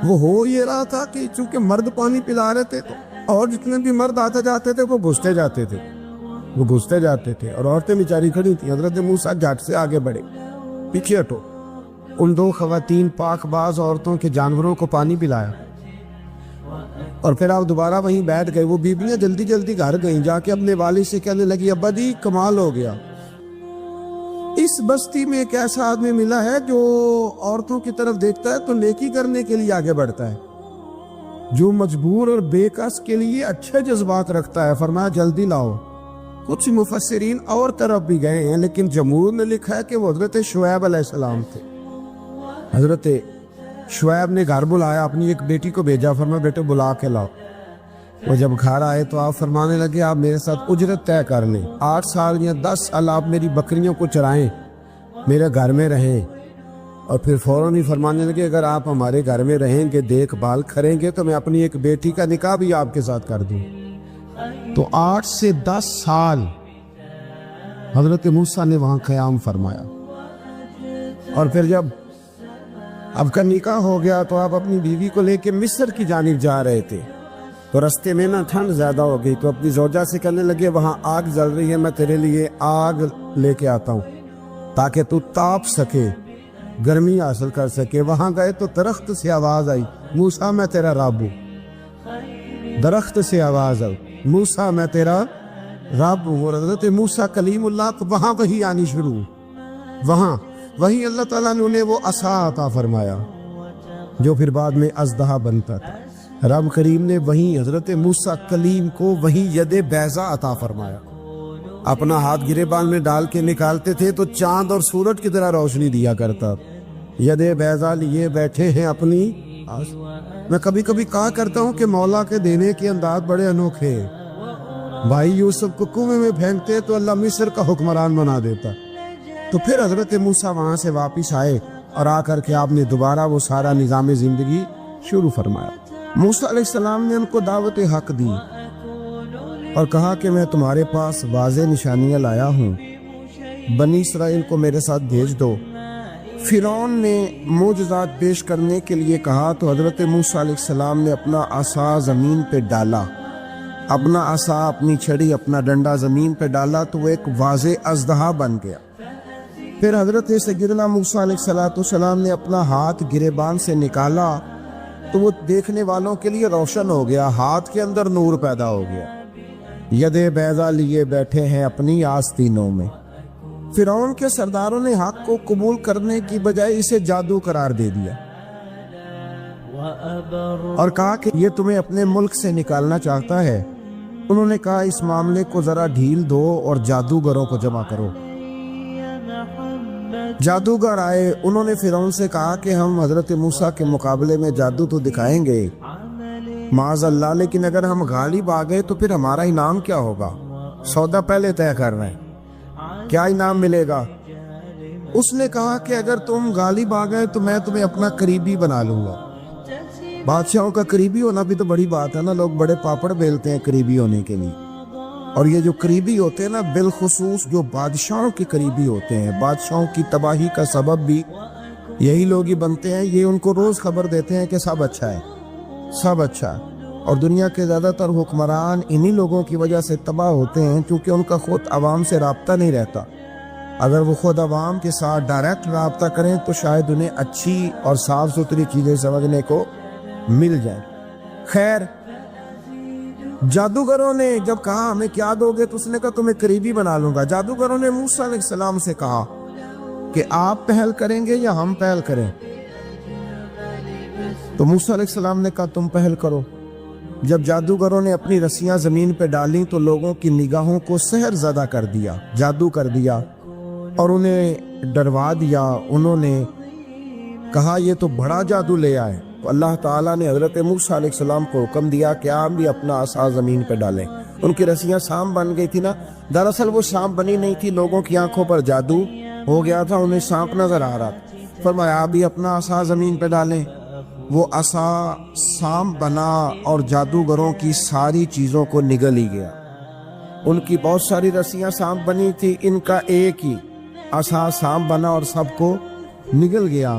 وہ ہو یہ رہا تھا کہ چونکہ مرد پانی پلا رہے تھے اور جتنے بھی مرد آتے جاتے تھے وہ گھستے جاتے تھے اور عورتیں بیچاری کھڑی تھیں. حضرت موسیٰ جھٹ سے آگے بڑھے, پیچھے ہٹو. ان 2 خواتین پاک باز عورتوں کے جانوروں کو پانی پلایا اور پھر آپ دوبارہ وہیں بیٹھ گئے. وہ بیویاں جلدی جلدی گھر گئیں, جا کے اپنے والد سے کہنے لگی ابا جی کمال ہو گیا, اس بستی میں ایک ایسا آدمی ملا ہے جو عورتوں کی طرف دیکھتا ہے تو نیکی کرنے کے لیے آگے بڑھتا ہے, جو مجبور اور بے کس کے لیے اچھے جذبات رکھتا ہے. فرمایا جلدی لاؤ. کچھ مفسرین اور طرف بھی گئے ہیں لیکن جمہور نے لکھا ہے کہ وہ حضرت شعیب علیہ السلام تھے. حضرت شعیب نے گھر بلایا, اپنی ایک بیٹی کو بھیجا, فرمایا بیٹے بلا کے لاؤ. وہ جب گھر آئے تو آپ فرمانے لگے آپ میرے ساتھ اجرت طے کر لیں, 8 سال یا 10 سال آپ میری بکریوں کو چرائیں, میرے گھر میں رہیں. اور پھر فوراً ہی فرمانے لگے اگر آپ ہمارے گھر میں رہیں گے دیکھ بھال کریں گے تو میں اپنی ایک بیٹی کا نکاح بھی آپ کے ساتھ کر دوں. تو 8 سے 10 سال حضرت موسیٰ نے وہاں قیام فرمایا. اور پھر جب اب کا نکاح ہو گیا تو آپ اپنی بیوی کو لے کے مصر کی جانب جا رہے تھے. تو رستے میں نا ٹھنڈ زیادہ ہو گئی تو اپنی زوجہ سے کہنے لگے وہاں آگ جل رہی ہے, میں تیرے لیے آگ لے کے آتا ہوں تاکہ تو تاپ سکے, گرمی حاصل کر سکے. وہاں گئے تو درخت سے آواز آئی موسیٰ میں تیرا رب ہوں. درخت سے آواز آئی موسیٰ میں تیرا رب ہوں. اور حضرت موسیٰ کلیم اللہ کو وہاں وہی آنی شروع, وہاں وہی اللہ تعالیٰ نے انہیں وہ عصا عطا فرمایا جو پھر بعد میں اژدہا بنتا تھا. رب کریم نے وہیں حضرت موسیٰ کلیم کو وہیں ید بیضا عطا فرمایا. اپنا ہاتھ گریبان میں ڈال کے نکالتے تھے تو چاند اور سورج کی طرح روشنی دیا کرتا. ید بیضا لیے بیٹھے ہیں اپنی. میں کبھی کبھی کہا کرتا ہوں کہ مولا کے دینے کے انداز بڑے انوکھے ہیں. بھائی یوسف کو کنویں میں پھینکتے تو اللہ مصر کا حکمران بنا دیتا. تو پھر حضرت موسیٰ وہاں سے واپس آئے اور آ کر کے آپ نے دوبارہ وہ سارا نظام زندگی شروع فرمایا. موسیٰ علیہ السلام نے ان کو دعوت حق دی اور کہا کہ میں تمہارے پاس واضح نشانیاں لایا ہوں, بنی اسرائیل کو میرے ساتھ بھیج دو. فرعون نے معجزات پیش کرنے کے لیے کہا تو حضرت موسیٰ علیہ السلام نے اپنا عصا زمین پہ ڈالا, اپنا عصا, اپنی چھڑی, اپنا ڈنڈا زمین پہ ڈالا تو وہ ایک واضح اژدہا بن گیا. پھر حضرت سیدنا موسیٰ علیہ السلام نے اپنا ہاتھ گریبان سے نکالا تو وہ دیکھنے والوں کے لیے روشن ہو گیا, ہاتھ کے اندر نور پیدا ہو گیا. ید بیضا لیے بیٹھے ہیں اپنی آستینوں میں. فرعون کے سرداروں نے حق کو قبول کرنے کی بجائے اسے جادو قرار دے دیا اور کہا کہ یہ تمہیں اپنے ملک سے نکالنا چاہتا ہے. انہوں نے کہا اس معاملے کو ذرا ڈھیل دو اور جادوگروں کو جمع کرو. جادوگر آئے, انہوں نے فرعون سے کہا کہ ہم حضرت موسیٰ کے مقابلے میں جادو تو دکھائیں گے معاذ اللہ, لیکن اگر ہم غالب آ گئے تو پھر ہمارا انعام کیا ہوگا؟ سودا پہلے طے کر رہے ہیں, کیا انعام ملے گا؟ اس نے کہا کہ اگر تم غالب آ گئے تو میں تمہیں اپنا قریبی بنا لوں گا. بادشاہوں کا قریبی ہونا بھی تو بڑی بات ہے نا, لوگ بڑے پاپڑ بیلتے ہیں قریبی ہونے کے لیے. اور یہ جو قریبی ہوتے ہیں نا، بالخصوص جو بادشاہوں کے قریبی ہوتے ہیں، بادشاہوں کی تباہی کا سبب بھی یہی لوگ ہی بنتے ہیں. یہ ان کو روز خبر دیتے ہیں کہ سب اچھا ہے، سب اچھا ہے. اور دنیا کے زیادہ تر حکمران انہی لوگوں کی وجہ سے تباہ ہوتے ہیں، کیونکہ ان کا خود عوام سے رابطہ نہیں رہتا. اگر وہ خود عوام کے ساتھ ڈائریکٹ رابطہ کریں تو شاید انہیں اچھی اور صاف ستھری چیزیں سمجھنے کو مل جائیں. خیر، جادوگروں نے جب کہا ہمیں کیا دو گے، تو اس نے کہا تمہیں قریبی بنا لوں گا. جادوگروں نے موسیٰ علیہ السلام سے کہا کہ آپ پہل کریں گے یا ہم پہل کریں؟ تو موسیٰ علیہ السلام نے کہا تم پہل کرو. جب جادوگروں نے اپنی رسیاں زمین پہ ڈالیں تو لوگوں کی نگاہوں کو سحر زدہ کر دیا، جادو کر دیا اور انہیں ڈروا دیا. انہوں نے کہا یہ تو بڑا جادو لے آئے. تو اللہ تعالیٰ نے حضرت موسیٰ علیہ السلام کو حکم دیا کہ آپ بھی اپنا عصا زمین پہ ڈالیں. ان کی رسیاں سام بن گئی تھی نا، دراصل وہ سانپ بنی نہیں تھی، لوگوں کی آنکھوں پر جادو ہو گیا تھا، انہیں سانپ نظر آ رہا تھا. فرمایا آپ بھی اپنا عصا زمین پہ ڈالیں. وہ عصا سانپ بنا اور جادوگروں کی ساری چیزوں کو نگل ہی گیا. ان کی بہت ساری رسیاں سانپ بنی تھی، ان کا ایک ہی عصا سانپ بنا اور سب کو نگل گیا.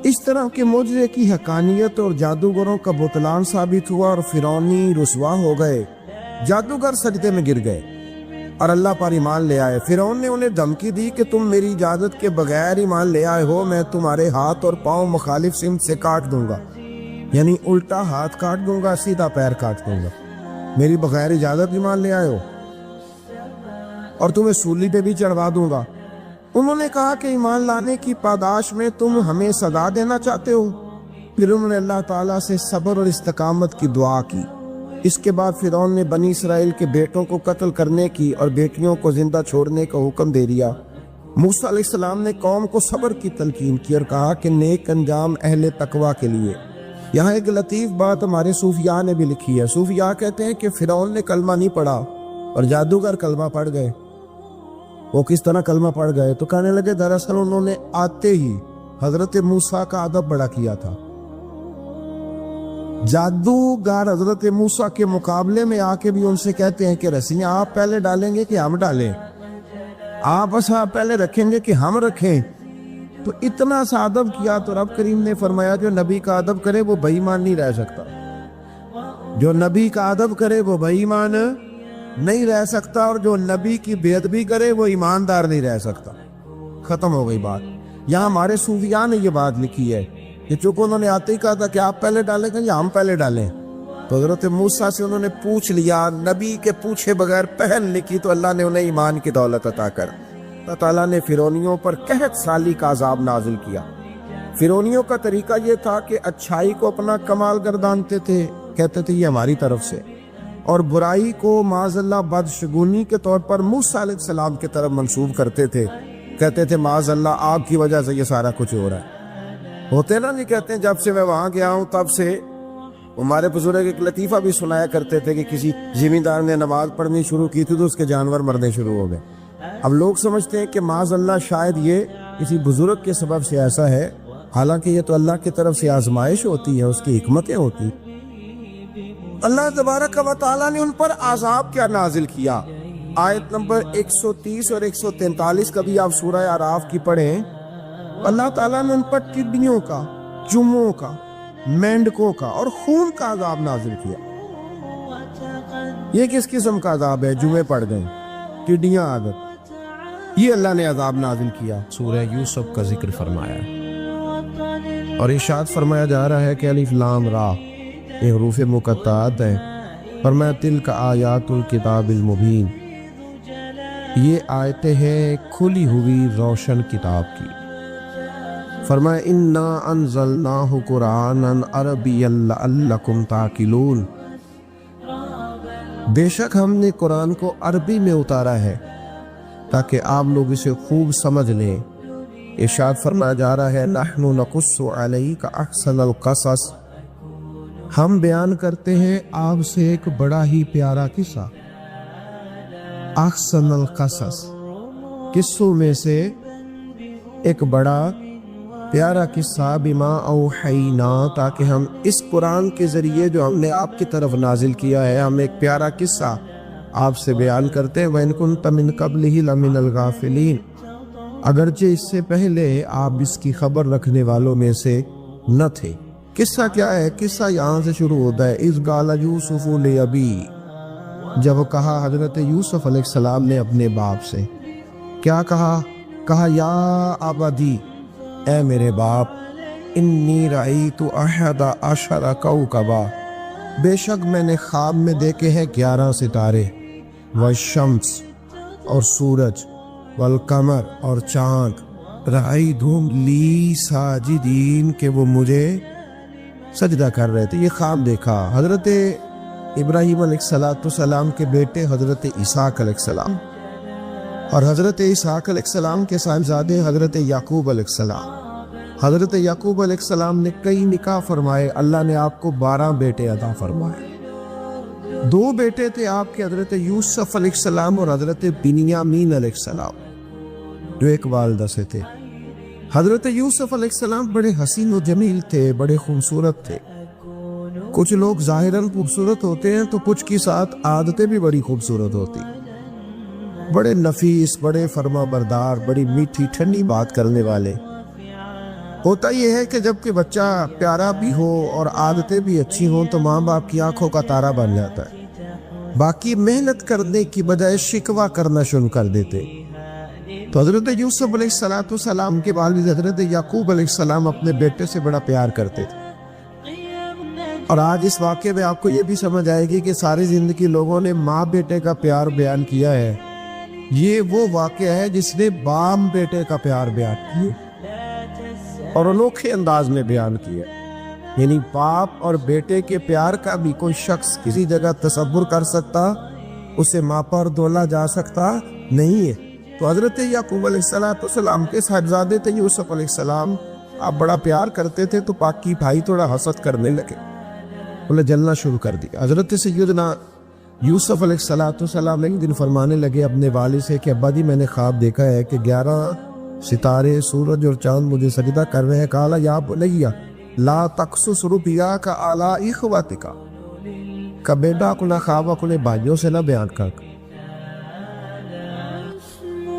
اس طرح کے معجزے کی حقانیت اور جادوگروں کا بطلان ثابت ہوا اور فرعونی رسوا ہو گئے. جادوگر سجدے میں گر گئے اور اللہ پر ایمان لے آئے. فرعون نے انہیں دھمکی دی کہ تم میری اجازت کے بغیر ایمان لے آئے ہو، میں تمہارے ہاتھ اور پاؤں مخالف سمت سے کاٹ دوں گا. یعنی الٹا ہاتھ کاٹ دوں گا، سیدھا پیر کاٹ دوں گا. میری بغیر اجازت ایمان لے آئے ہو اور تمہیں سولی پہ بھی چڑھوا دوں گا. انہوں نے کہا کہ ایمان لانے کی پاداش میں تم ہمیں سزا دینا چاہتے ہو. پھر انہوں نے اللہ تعالیٰ سے صبر اور استقامت کی دعا کی. اس کے بعد فرعون نے بنی اسرائیل کے بیٹوں کو قتل کرنے کی اور بیٹیوں کو زندہ چھوڑنے کا حکم دے دیا. موسیٰ علیہ السلام نے قوم کو صبر کی تلقین کی اور کہا کہ نیک انجام اہل تقوی کے لیے. یہاں ایک لطیف بات ہمارے صوفیاء نے بھی لکھی ہے. صوفیاء کہتے ہیں کہ فرعون نے کلمہ نہیں پڑھا اور جادوگر کلمہ پڑھ گئے. وہ کس طرح کلمہ پڑھ گئے؟ تو کہنے لگے دراصل انہوں نے آتے ہی حضرت موسیٰ کا ادب بڑا کیا تھا. جادوگر حضرت موسیٰ کے مقابلے میں آ کے بھی ان سے کہتے ہیں کہ رسیاں آپ پہلے ڈالیں گے کہ ہم ڈالیں؟ آپ ایسا پہلے رکھیں گے کہ ہم رکھیں؟ تو اتنا سا ادب کیا تو رب کریم نے فرمایا جو نبی کا ادب کرے وہ بے ایمان نہیں رہ سکتا. جو نبی کا ادب کرے وہ بے ایمان نہیں رہ سکتا، اور جو نبی کی بے ادبی کرے وہ ایماندار نہیں رہ سکتا. ختم ہو گئی بات. یہاں ہمارے صوفیاء نے یہ بات لکھی ہے کہ چونکہ انہوں نے آتے ہی کہا تھا کہ آپ پہلے ڈالیں گے یا ہم پہلے ڈالیں، تو حضرت موسیٰ سے انہوں نے پوچھ لیا. نبی کے پوچھے بغیر پہل لکھی تو اللہ نے انہیں ایمان کی دولت عطا کر. اللہ تعالیٰ نے فرعونیوں پر قحط سالی کا عذاب نازل کیا. فرعونیوں کا طریقہ یہ تھا کہ اچھائی کو اپنا کمال گردانتے تھے، کہتے تھے یہ ہماری طرف سے، اور برائی کو معاذ اللہ بدشگونی کے طور پر موسیٰ علیہ السلام کی طرف منسوب کرتے تھے. کہتے تھے معاذ اللہ آپ کی وجہ سے یہ سارا کچھ ہو رہا ہے. ہوتے نا نہیں کہتے ہیں جب سے میں وہاں گیا ہوں تب سے. ہمارے بزرگ ایک لطیفہ بھی سنایا کرتے تھے کہ کسی زمیندار نے نماز پڑھنی شروع کی تھی تو اس کے جانور مرنے شروع ہو گئے. اب لوگ سمجھتے ہیں کہ معاذ اللہ شاید یہ کسی بزرگ کے سبب سے ایسا ہے، حالانکہ یہ تو اللہ کی طرف سے آزمائش ہوتی ہے، اس کی حکمتیں ہوتی. اللہ تبارک و تعالیٰ نے ان پر عذاب کیا نازل کیا. آیت نمبر 130 اور 143 کبھی آپ سورہ اعراف کی پڑھیں. اللہ تعالیٰ نے ان پر ٹڈیوں کا، چوہوں کا، مینڈکوں کا اور خون کا عذاب نازل کیا. یہ کس قسم کا عذاب ہے؟ جمعے پڑ گئے، ٹڈیاں عادت، یہ اللہ نے عذاب نازل کیا. سورہ یوسف کا ذکر فرمایا اور ارشاد فرمایا جا رہا ہے کہ الف لام را یہ حروف مقطعات ہیں. فرمایا تلک آیات الکتاب المبین، یہ آیتیں ہیں کھلی ہوئی روشن کتاب کی. فرمایا انا انزلناہ قرآنا عربیا لعلکم تعقلون، بے شک ہم نے قرآن کو عربی میں اتارا ہے تاکہ آپ لوگ اسے خوب سمجھ لیں. ارشاد فرمایا جا رہا ہے نحن نقص علیک احسن القصص، ہم بیان کرتے ہیں آپ سے ایک بڑا ہی پیارا قصہ. احسن القصص، قصوں میں سے ایک بڑا پیارا قصہ. بما اوحینا، تاکہ ہم اس قرآن کے ذریعے جو ہم نے آپ کی طرف نازل کیا ہے، ہم ایک پیارا قصہ آپ سے بیان کرتے ہیں وَإِن كُنتَ مِن قَبْلِهِ لَمِنَ الْغَافِلِينَ، اگرچہ اس سے پہلے آپ اس کی خبر رکھنے والوں میں سے نہ تھے۔ قصہ کیا ہے؟ قصہ یہاں سے شروع ہوتا ہے، اِذْ قَالَ يُوسُفُ لِأَبِيهِ، جب کہا حضرت یوسف علیہ السلام نے اپنے باپ سے، کیا کہا یا ابدی، اے میرے باپ، انی رأیت احد عشر کوکبا، بے شک میں نے خواب میں دیکھے ہیں 11 ستارے، والشمس اور سورج، والقمر اور چاند، رأیتہم لی ساجدین، کہ وہ مجھے سجدہ کر رہے تھے۔ یہ خواب دیکھا حضرت ابراہیم علیہ السلام کے بیٹے حضرت اسحاق علیہ السلام، اور حضرت اسحاق علیہ السلام کے صاحبزادے حضرت یعقوب علیہ السلام۔ حضرت یعقوب علیہ السلام نے کئی نکاح فرمائے، اللہ نے آپ کو 12 بیٹے عطا فرمائے۔ 2 بیٹے تھے آپ کے، حضرت یوسف علیہ السلام اور حضرت بنیامین علیہ السلام، جو ایک والدہ سے تھے۔ حضرت یوسف علیہ السلام بڑے حسین و جمیل تھے، بڑے خوبصورت تھے۔ کچھ لوگ ظاہراً خوبصورت ہوتے ہیں تو کچھ کی ساتھ عادتیں بھی بڑی خوبصورت ہوتی، بڑے نفیس، بڑے فرما بردار، بڑی میٹھی ٹھنڈی بات کرنے والے۔ ہوتا یہ ہے کہ جب کہ بچہ پیارا بھی ہو اور عادتیں بھی اچھی ہوں تو ماں باپ کی آنکھوں کا تارا بن جاتا ہے، باقی محنت کرنے کی بجائے شکوہ کرنا شروع کر دیتے۔ تو حضرت یوسف علیہ السلام کے والد حضرت یعقوب علیہ السلام اپنے بیٹے سے بڑا پیار کرتے تھے۔ اور آج اس واقعے میں آپ کو یہ بھی سمجھ آئے گی کہ ساری زندگی لوگوں نے ماں بیٹے کا پیار بیان کیا ہے، یہ وہ واقعہ ہے جس نے باپ بیٹے کا پیار بیان کیا اور انوکھے انداز میں بیان کیا، یعنی باپ اور بیٹے کے پیار کا بھی کوئی شخص کسی جگہ تصور کر سکتا، اسے ماپا اور تولا جا سکتا نہیں ہے۔ تو حضرت یعقوب علیہ السلام کے صاحبزادے تھے یوسف علیہ السلام، آپ بڑا پیار کرتے تھے تو باقی بھائی تھوڑا حسد کرنے لگے، انہیں جلنا شروع کر دیا۔ حضرت سیدنا یوسف علیہ السلام ایک دن فرمانے لگے اپنے والد سے کہ ابا جی میں نے خواب دیکھا ہے کہ 11 ستارے، سورج اور چاند مجھے سجدہ کر رہے ہیں۔ قال یا بنی لا تقصص رؤیاک علی اخوتک، کہ بیٹا اپنا خواب اپنے بھائیوں سے نہ بیان کر،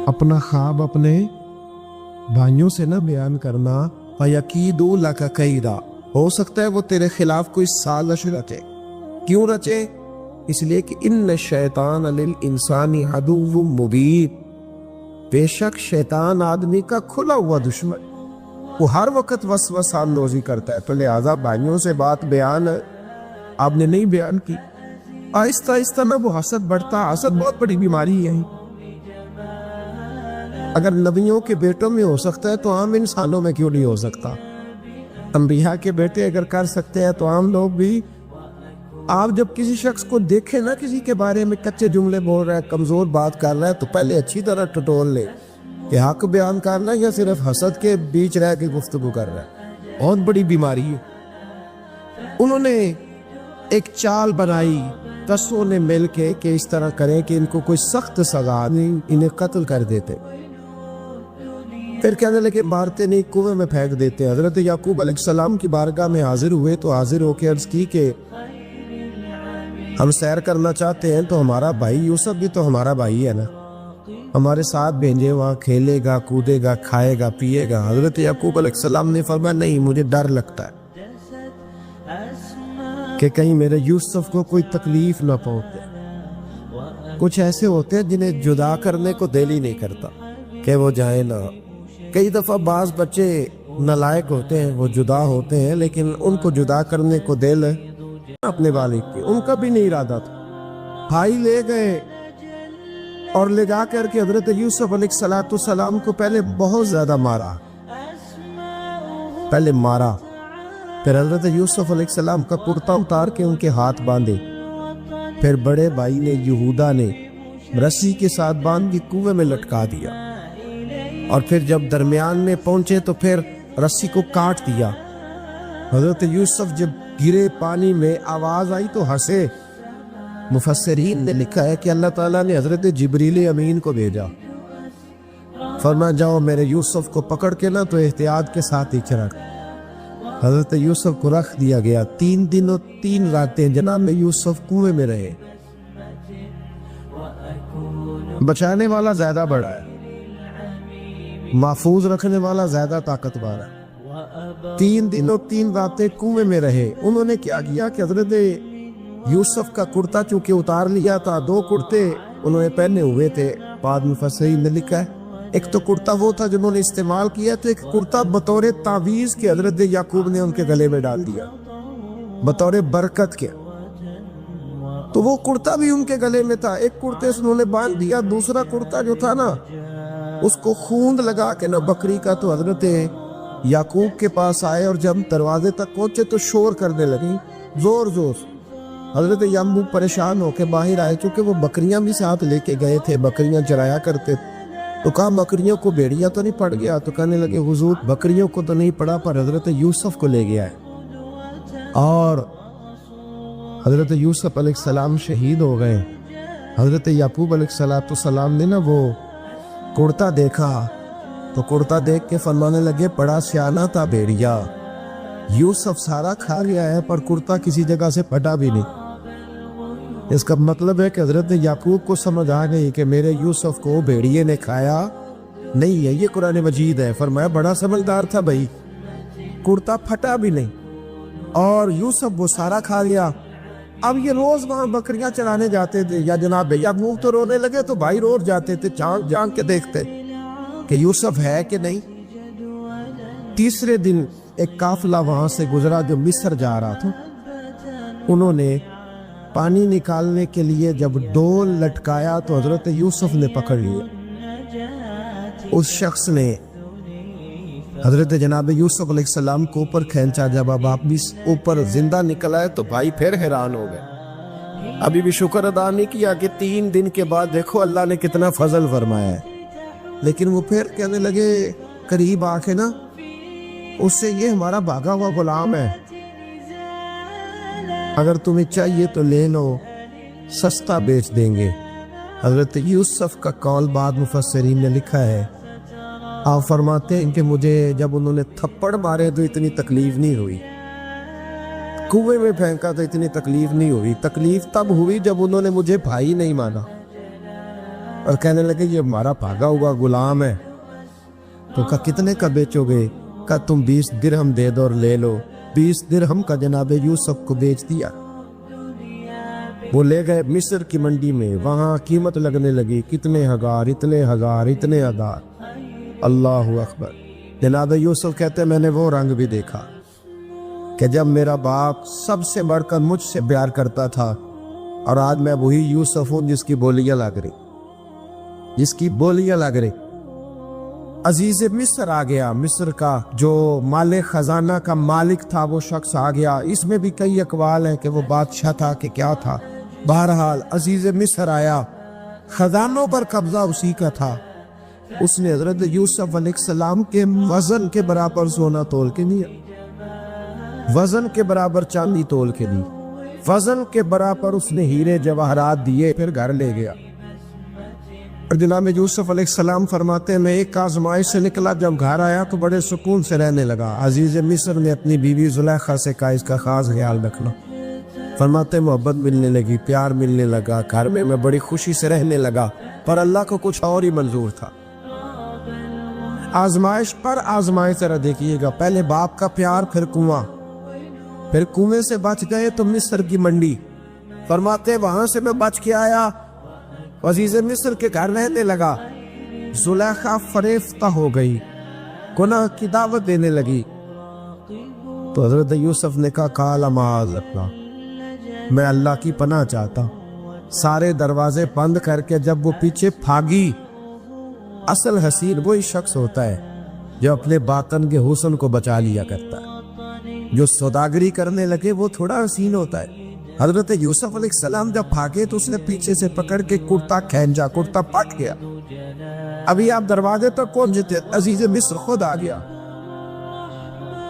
اپنا خواب اپنے بھائیوں سے نہ بیان کرنا، فیکیدوا لک کیدا، ہو سکتا ہے وہ تیرے خلاف کوئی سازش رچے۔ کیوں رچے؟ اس لیے کہ ان الشیطان للانسان عدو مبین، بے شک شیطان آدمی کا کھلا ہوا دشمن، وہ ہر وقت وسوسہ اندوزی کرتا ہے۔ تو لہٰذا بھائیوں سے بات بیان آپ نے نہیں بیان کی، آہستہ آہستہ میں وہ حسد بڑھتا۔ حسد بہت بڑی بیماری ہے، اگر نبیوں کے بیٹوں میں ہو سکتا ہے تو عام انسانوں میں کیوں نہیں ہو سکتا؟ انبیاء کے بیٹے اگر کر سکتے ہیں تو عام لوگ بھی۔ آپ جب کسی شخص کو دیکھیں نا کسی کے بارے میں کچے جملے بول رہا ہے، کمزور بات کر رہا ہے، تو پہلے اچھی طرح ٹٹول لے کہ حق بیان کرنا ہے یا صرف حسد کے بیچ رہ کے گفتگو کر رہا ہے، بہت بڑی بیماری ہے۔ انہوں نے ایک چال بنائی 10 نے مل کے کہ اس طرح کریں کہ ان کو کوئی سخت سزا نہیں، انہیں قتل کر دیتے۔ پھر کہنے لگے مارتے نہیں، کنویں میں پھینک دیتے۔ حضرت یعقوب علیہ السلام کی بارگاہ میں حاضر ہوئے تو حاضر ہو کے عرض کی کہ ہم سیر کرنا چاہتے ہیں تو ہمارا بھائی یوسف بھی تو ہمارا بھائی ہے نا، ہمارے ساتھ بھیجے، وہاں کھیلے گا، کودے گا، کھائے گا، پیے گا۔ حضرت یعقوب علیہ السلام نے فرمایا نہیں، مجھے ڈر لگتا ہے کہ کہیں میرے یوسف کو کوئی تکلیف نہ پہنچے۔ کچھ ایسے ہوتے ہیں جنہیں جدا کرنے کو دل ہی نہیں کرتا کہ وہ جائیں نہ۔ کئی دفعہ بعض بچے نالائق ہوتے ہیں، وہ جدا ہوتے ہیں لیکن ان کو جدا کرنے کو دل اپنے والد کی، ان کا بھی نہیں ارادہ تھا۔ بھائی لے گئے اور لے جا کر کے حضرت یوسف علیہ السلام کو پہلے بہت زیادہ مارا، پھر حضرت یوسف علیہ السلام کا کرتا اتار کے ان کے ہاتھ باندھے، پھر بڑے بھائی نے یہودا نے رسی کے ساتھ باندھ کے کنویں میں لٹکا دیا، اور پھر جب درمیان میں پہنچے تو پھر رسی کو کاٹ دیا۔ حضرت یوسف جب گرے پانی میں آواز آئی تو ہنسے۔ مفسرین نے لکھا ہے کہ اللہ تعالیٰ نے حضرت جبریل امین کو بھیجا، فرمایا جاؤ میرے یوسف کو پکڑ کے نا تو احتیاط کے ساتھ ہی رکھ۔ حضرت یوسف کو رکھ دیا گیا۔ 3 دن اور 3 راتیں جناب یوسف کنویں میں رہے۔ بچانے والا زیادہ بڑا ہے، محفوظ رکھنے والا زیادہ طاقتور ہے۔ 3 دن اور 3 راتیں کنویں میں رہے۔ انہوں نے کیا کیا کہ حضرت یوسف کا کرتا چونکہ اتار لیا تھا، 2 کرتے انہوں نے پہنے ہوئے تھے، بعد مفسرین نے لکھا ہے ایک تو کرتا وہ تھا جنہوں نے استعمال کیا، تو ایک کرتا بطور تعویذ کے حضرت یعقوب نے ان کے گلے میں ڈال دیا بطور برکت کے، تو وہ کرتا بھی ان کے گلے میں تھا، ایک کرتے سے انہوں نے باندھ دیا، دوسرا کرتا جو تھا نا اس کو خوند لگا کے نا بکری کا، تو حضرت یعقوب کے پاس آئے اور جب دروازے تک پہنچے تو شور کرنے لگی زور زور۔ حضرت یعقوب پریشان ہو کے باہر آئے، چونکہ وہ بکریاں بھی ساتھ لے کے گئے تھے، بکریاں چرایا کرتے، تو کہا بکریوں کو بھیڑیا تو نہیں پڑ گیا؟ تو کہنے لگے حضور بکریوں کو تو نہیں پڑا پر حضرت یوسف کو لے گیا ہے، اور حضرت یوسف علیہ السلام شہید ہو گئے۔ حضرت یعقوب علیہ السلام نے نا وہ کرتا دیکھا تو کرتا دیکھ کے فرمانے لگے بڑا سیانہ تھا بھیڑیا، یوسف سارا کھا گیا ہے پر کرتا کسی جگہ سے پھٹا بھی نہیں۔ اس کا مطلب ہے کہ حضرت یعقوب کو سمجھ آ گئی کہ میرے یوسف کو بھیڑیے نے کھایا نہیں ہے، یہ قرآن مجید ہے۔ فرمایا بڑا سمجھدار تھا بھائی، کرتا پھٹا بھی نہیں اور یوسف وہ سارا کھا گیا۔ اب یہ روز وہاں بکریاں چرانے جاتے تھے، یا جناب یعقوب تو رونے لگے تو بھائی روز جاتے تھے، جان جان کے دیکھتے کہ یوسف ہے کہ نہیں۔ تیسرے دن ایک قافلہ وہاں سے گزرا جو مصر جا رہا تھا، انہوں نے پانی نکالنے کے لیے جب ڈول لٹکایا تو حضرت یوسف نے پکڑ لیا۔ اس شخص نے حضرت جناب یوسف علیہ السلام کو اوپر کھینچا، جب اب آپ بھی اوپر زندہ نکل آئے تو بھائی پھر حیران ہو گئے، ابھی بھی شکر ادا نہیں کیا کہ 3 دن کے بعد دیکھو اللہ نے کتنا فضل فرمایا ہے۔ لیکن وہ پھر کہنے لگے قریب آ کے نا اس سے یہ ہمارا بھاگا ہوا غلام ہے، اگر تمہیں چاہیے تو لے لو، سستا بیچ دیں گے۔ حضرت یوسف کا قول بعد مفسرین نے لکھا ہے، آپ فرماتے ہیں کہ مجھے جب انہوں نے تھپڑ مارے تو اتنی تکلیف نہیں ہوئی، کنویں میں پھینکا تو اتنی تکلیف نہیں ہوئی، تکلیف تب ہوئی جب انہوں نے مجھے بھائی نہیں مانا اور کہنے لگے یہ ہمارا بھاگا ہوا غلام ہے۔ تو کہا کتنے کا بیچو گے؟ کہا تم 20 درہم دے دو اور لے لو۔ 20 درہم کا جناب یوسف کو بیچ دیا۔ وہ لے گئے مصر کی منڈی میں، وہاں قیمت لگنے لگی، کتنے ہزار، اتنے ہزار، اتنے ہزار۔ اللہ اکبر۔ جناب یوسف کہتے میں نے وہ رنگ بھی دیکھا کہ جب میرا باپ سب سے بڑھ کر مجھ سے پیار کرتا تھا اور آج میں وہی یوسف ہوں جس کی بولیاں لگ رہی۔ عزیز مصر آ گیا، مصر کا جو مال خزانہ کا مالک تھا وہ شخص آ گیا۔ اس میں بھی کئی اقوال ہیں کہ وہ بادشاہ تھا کہ کیا تھا، بہرحال عزیز مصر آیا، خزانوں پر قبضہ اسی کا تھا۔ اس نے حضرت یوسف علیہ السلام کے وزن کے برابر سونا تول کے دیا، وزن کے برابر چاندی تول کے دی، وزن کے برابر اس نے ہیرے جواہرات دیے، پھر گھر لے گیا۔ اور جناب یوسف علیہ السلام فرماتے ہیں میں ایک آزمائش سے نکلا، جب گھر آیا تو بڑے سکون سے رہنے لگا۔ عزیز مصر نے اپنی بیوی زلیخا سے کہا اس کا خاص خیال رکھنا۔ فرماتے محبت ملنے لگی، پیار ملنے لگا، گھر میں بڑی خوشی سے رہنے لگا، پر اللہ کو کچھ اور ہی منظور تھا۔ آزمائش پر آزمائش ذرا دیکھیے گا، پہلے باپ کا پیار، پھر کنواں، پھر کنویں سے بچ گئے تو مصر کی منڈی۔ فرماتے وہاں سے میں بچ کے آیا، عزیز مصر کے گھر رہنے لگا، زلیخا فریفتہ ہو گئی، گناہ کی دعوت دینے لگی۔ تو حضرت یوسف نے کہا قال معاذ اللہ، میں اللہ کی پناہ چاہتا ہوں۔ سارے دروازے بند کر کے جب وہ پیچھے بھاگی، اصل حسین وہی شخص ہوتا ہے جو اپنے باطن کے حسن کو بچا لیا کرتا ہے، جو سوداگری کرنے لگے وہ تھوڑا حسین ہوتا ہے۔ حضرت یوسف علیہ السلام جب بھاگے تو اس نے پیچھے سے پکڑ کے کرتا کھینچا، کرتا پٹ گیا۔ ابھی آپ دروازے تک پہنچے تھے، عزیز مصر خود آ گیا۔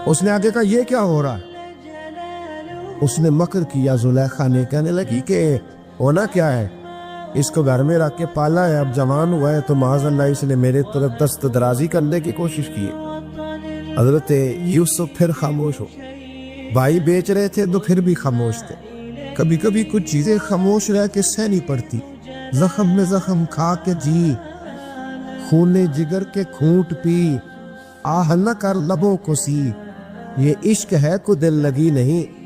اس نے آگے کہا یہ کیا ہو رہا ہے؟ اس نے مکر کیا، زلیخا نے، کہنے لگی کہ ہونا کیا ہے، اس کو گھر میں رکھ کے پالا ہے، اب جوان ہوا ہے تو معاذ اللہ اس نے میرے طرف دست درازی کرنے کی کوشش کی۔ حضرت یوسف پھر خاموش ہو، بھائی بیچ رہے تھے تو پھر بھی خاموش تھے۔ کبھی کبھی کچھ چیزیں خاموش رہ کے سہنی پڑتی، زخم میں زخم کھا کے جی، خون جگر کے کھونٹ پی، آہ نہ کر لبوں کو سی، یہ عشق ہے کو دل لگی نہیں۔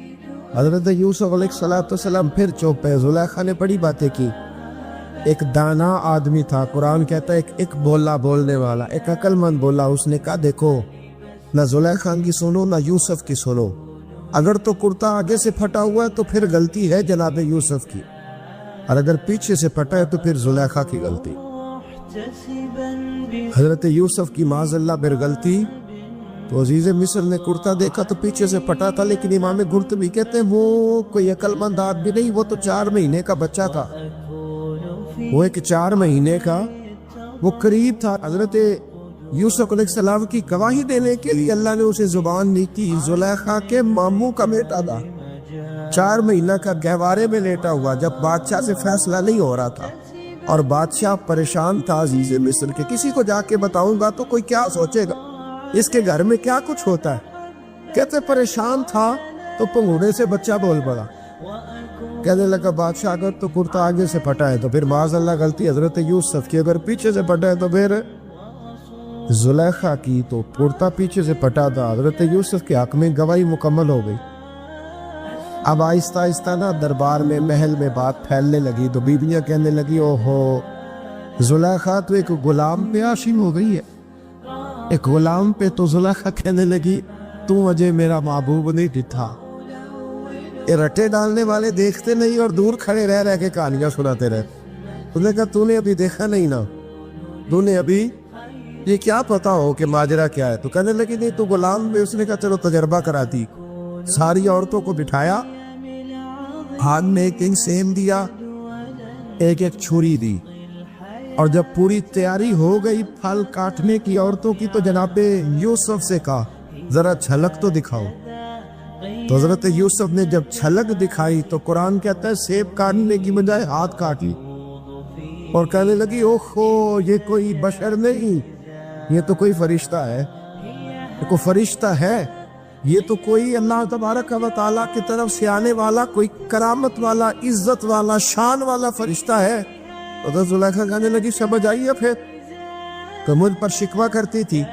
حضرت یوسف علیہ السلام پھر چپ ہے۔ زلیخا نے بڑی باتیں کی۔ ایک دانا آدمی تھا، قرآن کہتا ہے ایک بولا بولنے والا، ایک عقل مند بولا۔ اس نے کہا دیکھو، نہ زلیخا کی سنو نہ یوسف کی سنو، اگر تو کرتا آگے سے پھٹا ہوا ہے تو پھر غلطی ہے جناب یوسف کی، اور اگر پیچھے سے پھٹا ہے تو پھر زلیخا کی غلطی۔ حضرت یوسف کی معاذ اللہ بر غلطی، تو عزیز مصر نے کرتا دیکھا تو پیچھے سے پھٹا تھا، لیکن امام قرطبی کہتے ہیں وہ کوئی عقل مند آدمی نہیں، وہ تو 4 مہینے کا بچہ تھا، وہ ایک 4 مہینے کا وہ قریب تھا۔ حضرت یوسف علیہ السلام کی گواہی دینے کے لیے اللہ نے اسے زبان دی کی، زلیخا کے ماموں کا بیٹا تھا، 4 مہینہ کا گہوارے میں لیٹا ہوا، جب بادشاہ سے فیصلہ نہیں ہو رہا تھا اور بادشاہ پریشان تھا عزیز مصر کے، کسی کو جا کے بتاؤں گا تو کوئی کیا سوچے گا، اس کے گھر میں کیا کچھ ہوتا ہے۔ کہتے پریشان تھا تو پنگوڑے سے بچہ بول پڑا، کہنے لگا بادشاہ اگر تو کرتا آگے سے پھٹا ہے تو پھر معاذ اللہ غلطی حضرت یوسف کی، اگر پیچھے سے پھٹا ہے تو پھر زلیخا کی، تو کرتا پیچھے سے پھٹا تھا۔ حضرت یوسف کے حق میں گواہی مکمل ہو گئی۔ اب آہستہ آہستہ نا دربار میں محل میں بات پھیلنے لگی، تو بیویاں کہنے لگی اوہو زلیخا تو ایک غلام پہ عاشق ہو گئی ہے، ایک غلام پہ۔ تو زلیخا کہنے لگی تو اجے میرا محبوب نہیں دکھا۔ یہ رٹے ڈالنے والے دیکھتے نہیں اور دور کھڑے رہ رہ کے کہانیاں سناتے رہے۔ تو نے کہا تو نے ابھی دیکھا نہیں نا، تو نے ابھی یہ کیا پتا ہو کہ ماجرا کیا ہے؟ تو کہنے لگی نہیں تو غلام میں۔ اس نے کہا چلو تجربہ کراتی، ساری عورتوں کو بٹھایا، ہاتھ میں ایک سیم دیا، ایک چھری دی، اور جب پوری تیاری ہو گئی پھل کاٹنے کی عورتوں کی، تو جناب یوسف سے کہا ذرا جھلک تو دکھاؤ۔ تو حضرت یوسف نے جب جھلک دکھائی تو قرآن کہتا ہے سیب کاٹنے کی بجائے ہاتھ کاٹ لی، اور کہنے لگی اوہو یہ کوئی بشر نہیں، یہ تو کوئی فرشتہ ہے، یہ کوئی فرشتہ ہے، یہ تو کوئی اللہ تبارک و تعالیٰ کی طرف سے آنے والا کوئی کرامت والا، عزت والا، شان والا فرشتہ ہے۔ حضرت زلیخا کہنے لگی سمجھ آئی ہے پھر تو مجھ پر شکوہ کرتی تھی۔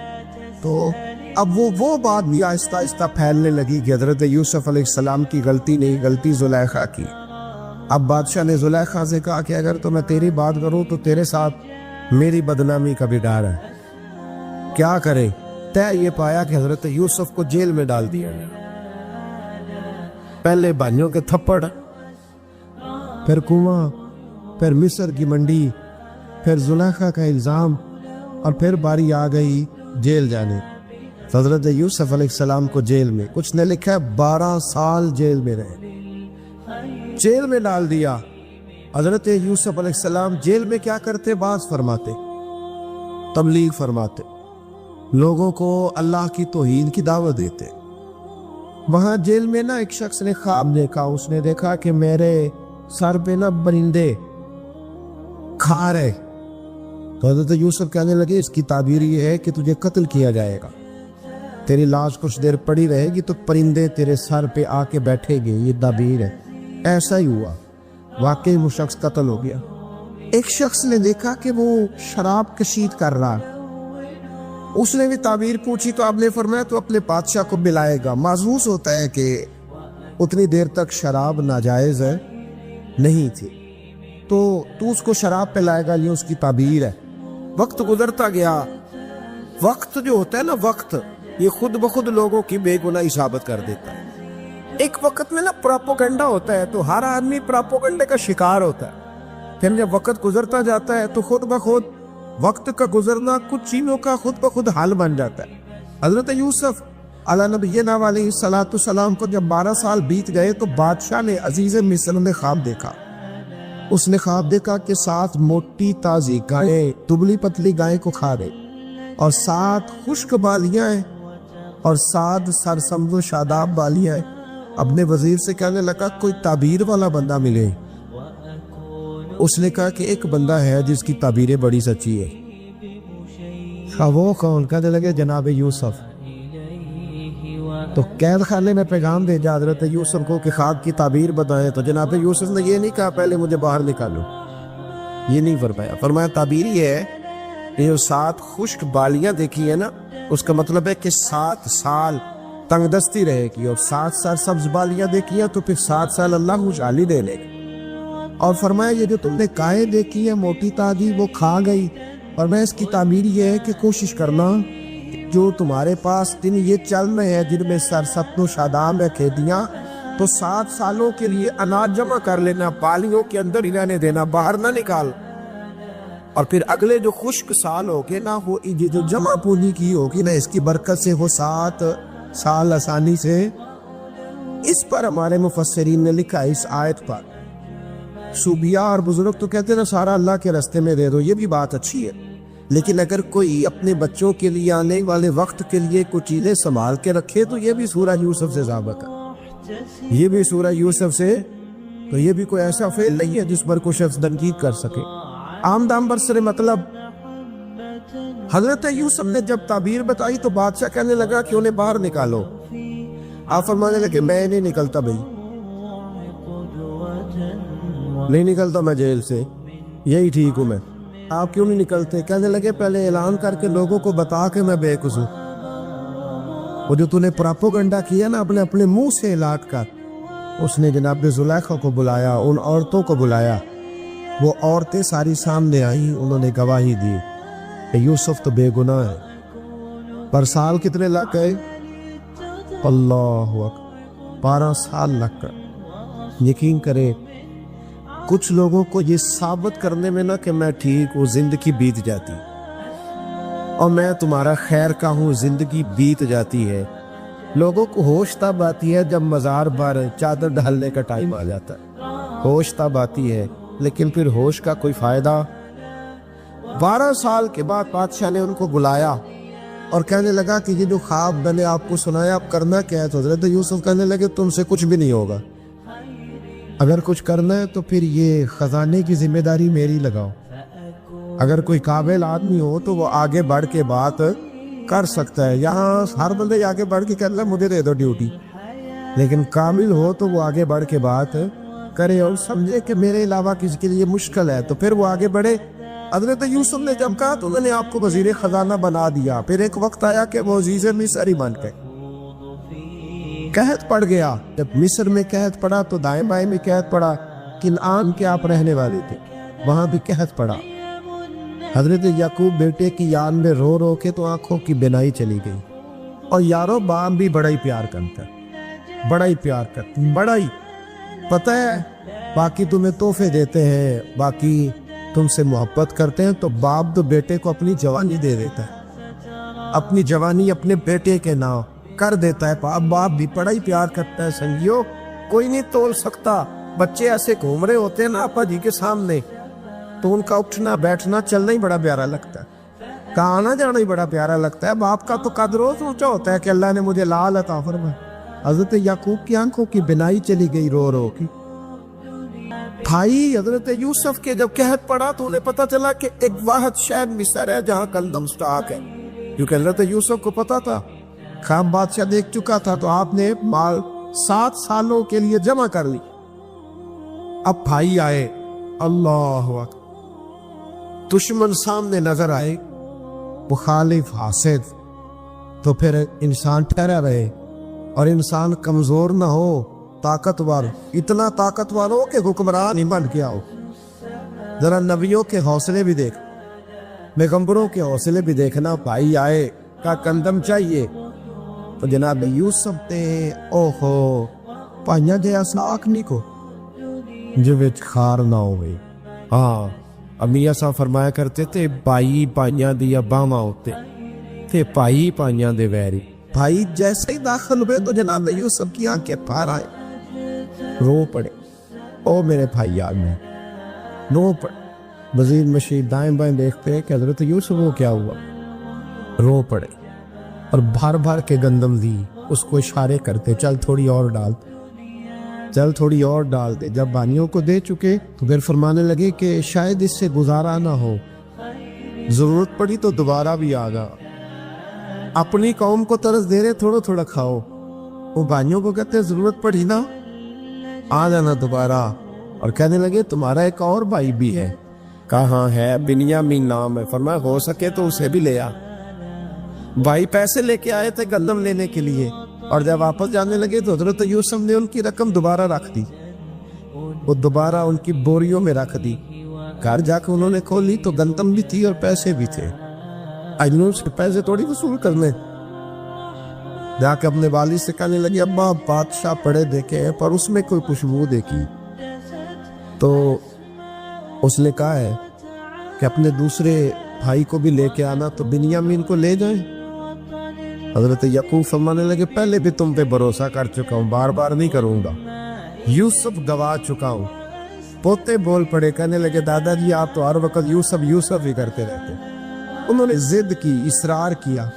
تو اب وہ بات بھی آہستہ آہستہ پھیلنے لگی کہ حضرت یوسف علیہ السلام کی غلطی نہیں، غلطی زلیخا کی۔ اب بادشاہ نے زلیخا سے کہا کہ اگر تو میں تیری بات کروں تو تیرے ساتھ میری بدنامی کا بھی ڈر ہے، کیا کرے؟ طے یہ پایا کہ حضرت یوسف کو جیل میں ڈال دیا گیا۔ پہلے بھائیوں کے تھپڑ، پھر کنواں، پھر مصر کی منڈی، پھر زلیخا کا الزام، اور پھر باری آ گئی جیل جانے۔ حضرت یوسف علیہ السلام کو جیل میں، کچھ نے لکھا ہے 12 سال جیل میں رہے، جیل میں ڈال دیا۔ حضرت یوسف علیہ السلام جیل میں کیا کرتے؟ بعض فرماتے تبلیغ فرماتے، لوگوں کو اللہ کی توحید کی دعوت دیتے۔ وہاں جیل میں نا ایک شخص نے خواب دیکھا، اس نے دیکھا کہ میرے سر پہ نا پرندے کھا رہے۔ تو حضرت یوسف کہنے لگے اس کی تعبیر یہ ہے کہ تجھے قتل کیا جائے گا، تیری لاش کچھ دیر پڑی رہے گی تو پرندے تیرے سر پہ آ کے بیٹھے گے، یہ تعبیر ہے۔ ایسا ہی ہوا، واقعی وہ شخص قتل ہو گیا۔ ایک شخص نے دیکھا کہ وہ شراب کشید کر رہا، اس نے بھی تعبیر پوچھی تو آپ نے فرمایا تو اپنے بادشاہ کو بلائے گا۔ محسوس ہوتا ہے کہ اتنی دیر تک شراب ناجائز نہیں تھی، تو اس کو شراب پلائے گا، یہ اس کی تعبیر ہے۔ وقت گزرتا گیا، وقت جو ہوتا ہے نا، وقت یہ خود بخود لوگوں کی بے گناہی ثابت کر دیتا ہے۔ ایک وقت میں نا پراپوگنڈا ہوتا ہے تو ہر آدمی پراپوگنڈے کا شکار ہوتا ہے، پھر جب وقت گزرتا جاتا ہے تو خود بخود وقت کا گزرنا کچھ چیزوں کا خود بخود حال بن جاتا ہے۔ حضرت یوسف علیہ نبینا علیہ السلام کو جب 12 سال بیت گئے تو بادشاہ نے، عزیز مصر نے خواب دیکھا۔ اس نے خواب دیکھا کہ 7 موٹی تازی گائیں دبلی پتلی گائیں کو کھا گئی، اور 7 خشک بالیاں ہیں، اور 7 سرسبز و شاداب بالیاں ہیں۔ اپنے وزیر سے کہنے لگا کوئی تعبیر والا بندہ ملے۔ اس نے کہا کہ ایک بندہ ہے جس کی تعبیریں بڑی سچی ہے۔ وہ کون؟ کہنے لگے جناب یوسف۔ تو قید خانے میں پیغام بھیجا حضرت یوسف کو کہ خواب کی تعبیر بتائیں، تو جناب یوسف نے یہ نہیں کہا پہلے مجھے باہر نکالو، یہ نہیں فرمایا. فرمایا تعبیر یہ ہے کہ جو 7 خشک بالیاں دیکھی ہے نا، اس کا مطلب ہے کہ 7 سال تنگ دستی رہے گی، اور 7 سال سبز بالیاں دیکھی ہیں تو پھر 7 سال اللہ خوشحالی دے لے گا. اور فرمایا یہ جو تم نے گائے دیکھی ہے موٹی تازی وہ کھا گئی، اور میں اس کی تعبیر یہ ہے کہ کوشش کرنا جو تمہارے پاس دن یہ چل رہے ہیں جن میں سرسبز و شاداب ہے کھیتیاں، تو 7 سالوں کے لیے اناج جمع کر لینا، بالیوں کے اندر ہی رہنے دینا، باہر نہ نکال. اور پھر اگلے جو خشک سال ہوگے نا، وہ یہ جو جمع پونی کی ہوگی نا، اس کی برکت سے وہ 7 سال آسانی سے. اس پر ہمارے مفسرین نے لکھا اس آیت پر، صوفیاء اور بزرگ تو کہتے ہیں نا سارا اللہ کے راستے میں دے دو، یہ بھی بات اچھی ہے، لیکن اگر کوئی اپنے بچوں کے لیے آنے والے وقت کے لیے کچھ چیزیں سنبھال کے رکھے تو یہ بھی سورہ یوسف سے ثابت ہے، یہ بھی سورہ یوسف سے. تو یہ بھی کوئی ایسا فعل نہیں ہے جس پر کوئی شخص تنقید کر سکے. عام دام برسر مطلب حضرت یوسف نے جب تعبیر بتائی تو بادشاہ کہنے لگا کہ انہیں باہر نکالو. آپ فرمانے لگے میں نہیں نکلتا بھائی، نہیں نکلتا میں جیل سے، یہی ٹھیک ہوں میں. آپ کیوں نہیں نکلتے؟ کہنے لگے پہلے اعلان کر کے لوگوں کو بتا کہ میں بے قصور. وہ جو تو نے پراپوگنڈا کیا نا اپنے منہ سے اعلان کر، اس نے جناب زلیخا کو بلایا، ان عورتوں کو بلایا، وہ عورتیں ساری سامنے آئیں، انہوں نے گواہی دی کہ یوسف تو بے گناہ ہے. پر سال کتنے لگ گئے؟ اللہ اکبر، 12 سال لگ گئے. یقین کرے کچھ لوگوں کو یہ ثابت کرنے میں نا کہ میں ٹھیک ہوں زندگی بیت جاتی، اور میں تمہارا خیر کا ہوں زندگی بیت جاتی ہے. لوگوں کو ہوش تب آتی ہے جب مزار پر چادر ڈالنے کا ٹائم آ جاتا ہے، ہوش تب آتی ہے، لیکن پھر ہوش کا کوئی فائدہ. 12 سال کے بعد بادشاہ نے ان کو بلایا اور کہنے لگا کہ یہ جو خواب میں نے آپ کو سنایا اب کرنا کیا ہے؟ تو حضرت یوسف کہنے لگے تم سے کچھ بھی نہیں ہوگا، اگر کچھ کرنا ہے تو پھر یہ خزانے کی ذمہ داری میری لگاؤ. اگر کوئی قابل آدمی ہو تو وہ آگے بڑھ کے بات کر سکتا ہے. یہاں ہر بندے آگے بڑھ کے کہتا ہے مجھے دے دو ڈیوٹی، لیکن کامل ہو تو وہ آگے بڑھ کے بات کرے اور سمجھے کہ میرے علاوہ کسی کے لیے مشکل ہے تو پھر وہ آگے بڑھے. حضرت یوسف نے جب کہا تو انہوں نے آپ کو وزیر خزانہ بنا دیا. پھر ایک وقت آیا کہ وہ عزیز مصر ہی بن گئے، قحط پڑ گیا. جب مصر میں قحط پڑا تو دائیں بائیں میں قحط پڑا. کنعان کے آپ رہنے والے تھے، وہاں بھی قحط پڑا. حضرت یعقوب بیٹے کی یاد میں رو رو کے تو آنکھوں کی بینائی چلی گئی. اور یارو باپ بھی بڑا ہی پیار کرتا ہے، بڑا ہی پیار کرتا ہے، بڑا ہی. پتہ ہے باقی تمہیں تحفے دیتے ہیں، باقی تم سے محبت کرتے ہیں، تو باپ تو بیٹے کو اپنی جوانی دے دیتا ہے، اپنی جوانی اپنے بیٹے کے نام کر دیتا ہے. باپ بھی بڑا ہی پیار کرتا ہے. سنگیو کوئی نہیں تول سکتا. بچے ایسے گھوم رہے ہوتے ہیں نا آپا جی کے سامنے تو ان کا اٹھنا بیٹھنا چلنا ہی بڑا پیارا لگتا ہے، کا آنا جانا ہی بڑا پیارا لگتا ہے. باپ کا تو قدر روز اونچا ہوتا ہے کہ اللہ نے مجھے لال عطا فرمایا. حضرت یعقوب کی آنکھوں کی بینائی چلی گئی رو رو کی. بھائی حضرت یوسف کے جب قحط پڑا تو انہیں پتا چلا کہ ایک واحد شہر مصر ہے جہاں گندم سٹاک ہے، کیونکہ حضرت یوسف کو پتا تھا، خام بادشاہ دیکھ چکا تھا. تو آپ نے مال 7 سالوں کے لیے جمع کر لی. اب بھائی آئے، اللہ اکبر، دشمن سامنے نظر آئے، مخالف حاسد، تو پھر انسان ٹھہرا رہے اور انسان کمزور نہ ہو، طاقتور، اتنا طاقتور ہو کہ حکمران ہی بن گیا ہو. ذرا نبیوں کے حوصلے بھی دیکھ، پیغمبروں کے حوصلے بھی دیکھنا. بھائی آئے کا گندم چاہیے تو جناب یوسف نے اوہو پائیاں جیا ساک نہیں کو جو وچ خار نہ ہوئے. ہاں امیہ صاحب فرمایا کرتے تھے بھائی پائیاں دیا باما ہوتے تھے بھائی پائیاں دے ویری. بھائی جیسے ہی داخل ہوئے تو جناب یوسف کی آنکھیں پار آئے، رو پڑے. او میرے بھائی آگ میں رو پڑے. وزیر مشیر دائیں بائیں دیکھتے ہیں کہ حضرت یوسف کو کیا ہوا، رو پڑے اور بھر بھر کے گندم دی. اس کو اشارے کرتے چل تھوڑی اور ڈال، چل تھوڑی اور ڈال دے. جب بانیوں کو دے چکے تو پھر فرمانے لگے کہ شاید اس سے گزارا نہ ہو، ضرورت پڑی تو دوبارہ بھی آگا. اپنی قوم کو طرز دے رہے تھوڑا تھوڑا کھاؤ. وہ بانیوں کو کہتے ہیں ضرورت پڑی نا آ جانا دوبارہ. اور کہنے لگے تمہارا ایک اور بھائی بھی ہے، کہاں ہے؟ بنیامین نام ہے۔ فرمایا ہو سکے تو اسے بھی لے آ۔ بھائی پیسے لے کے آئے تھے گندم لینے کے لیے، اور جب واپس جانے لگے تو حضرت یوسف نے ان کی رقم دوبارہ رکھ دی، وہ دوبارہ ان کی بوریوں میں رکھ دی۔ گھر جا کے انہوں نے کھولی تو گندم بھی تھی اور پیسے بھی تھے۔ انہوں سے پیسے تھوڑی وصول کرنے، جا کے اپنے والد سے کہنے لگے ابا بادشاہ پڑے دیکھے پر اس میں کوئی خوشبو دیکھی، تو اس نے کہا ہے کہ اپنے دوسرے بھائی کو بھی لے کے آنا، تو بنیامین کو لے جائیں۔ حضرت یعقوب فرمانے لگے پہلے بھی تم پہ بھروسہ کر چکا ہوں، بار بار نہیں کروں گا، یوسف گوا چکا ہوں۔ پوتے بول پڑے، کہنے لگے دادا جی آپ تو ہر وقت یوسف یوسف ہی کرتے رہتے۔ انہوں نے ضد کی، اصرار کیا،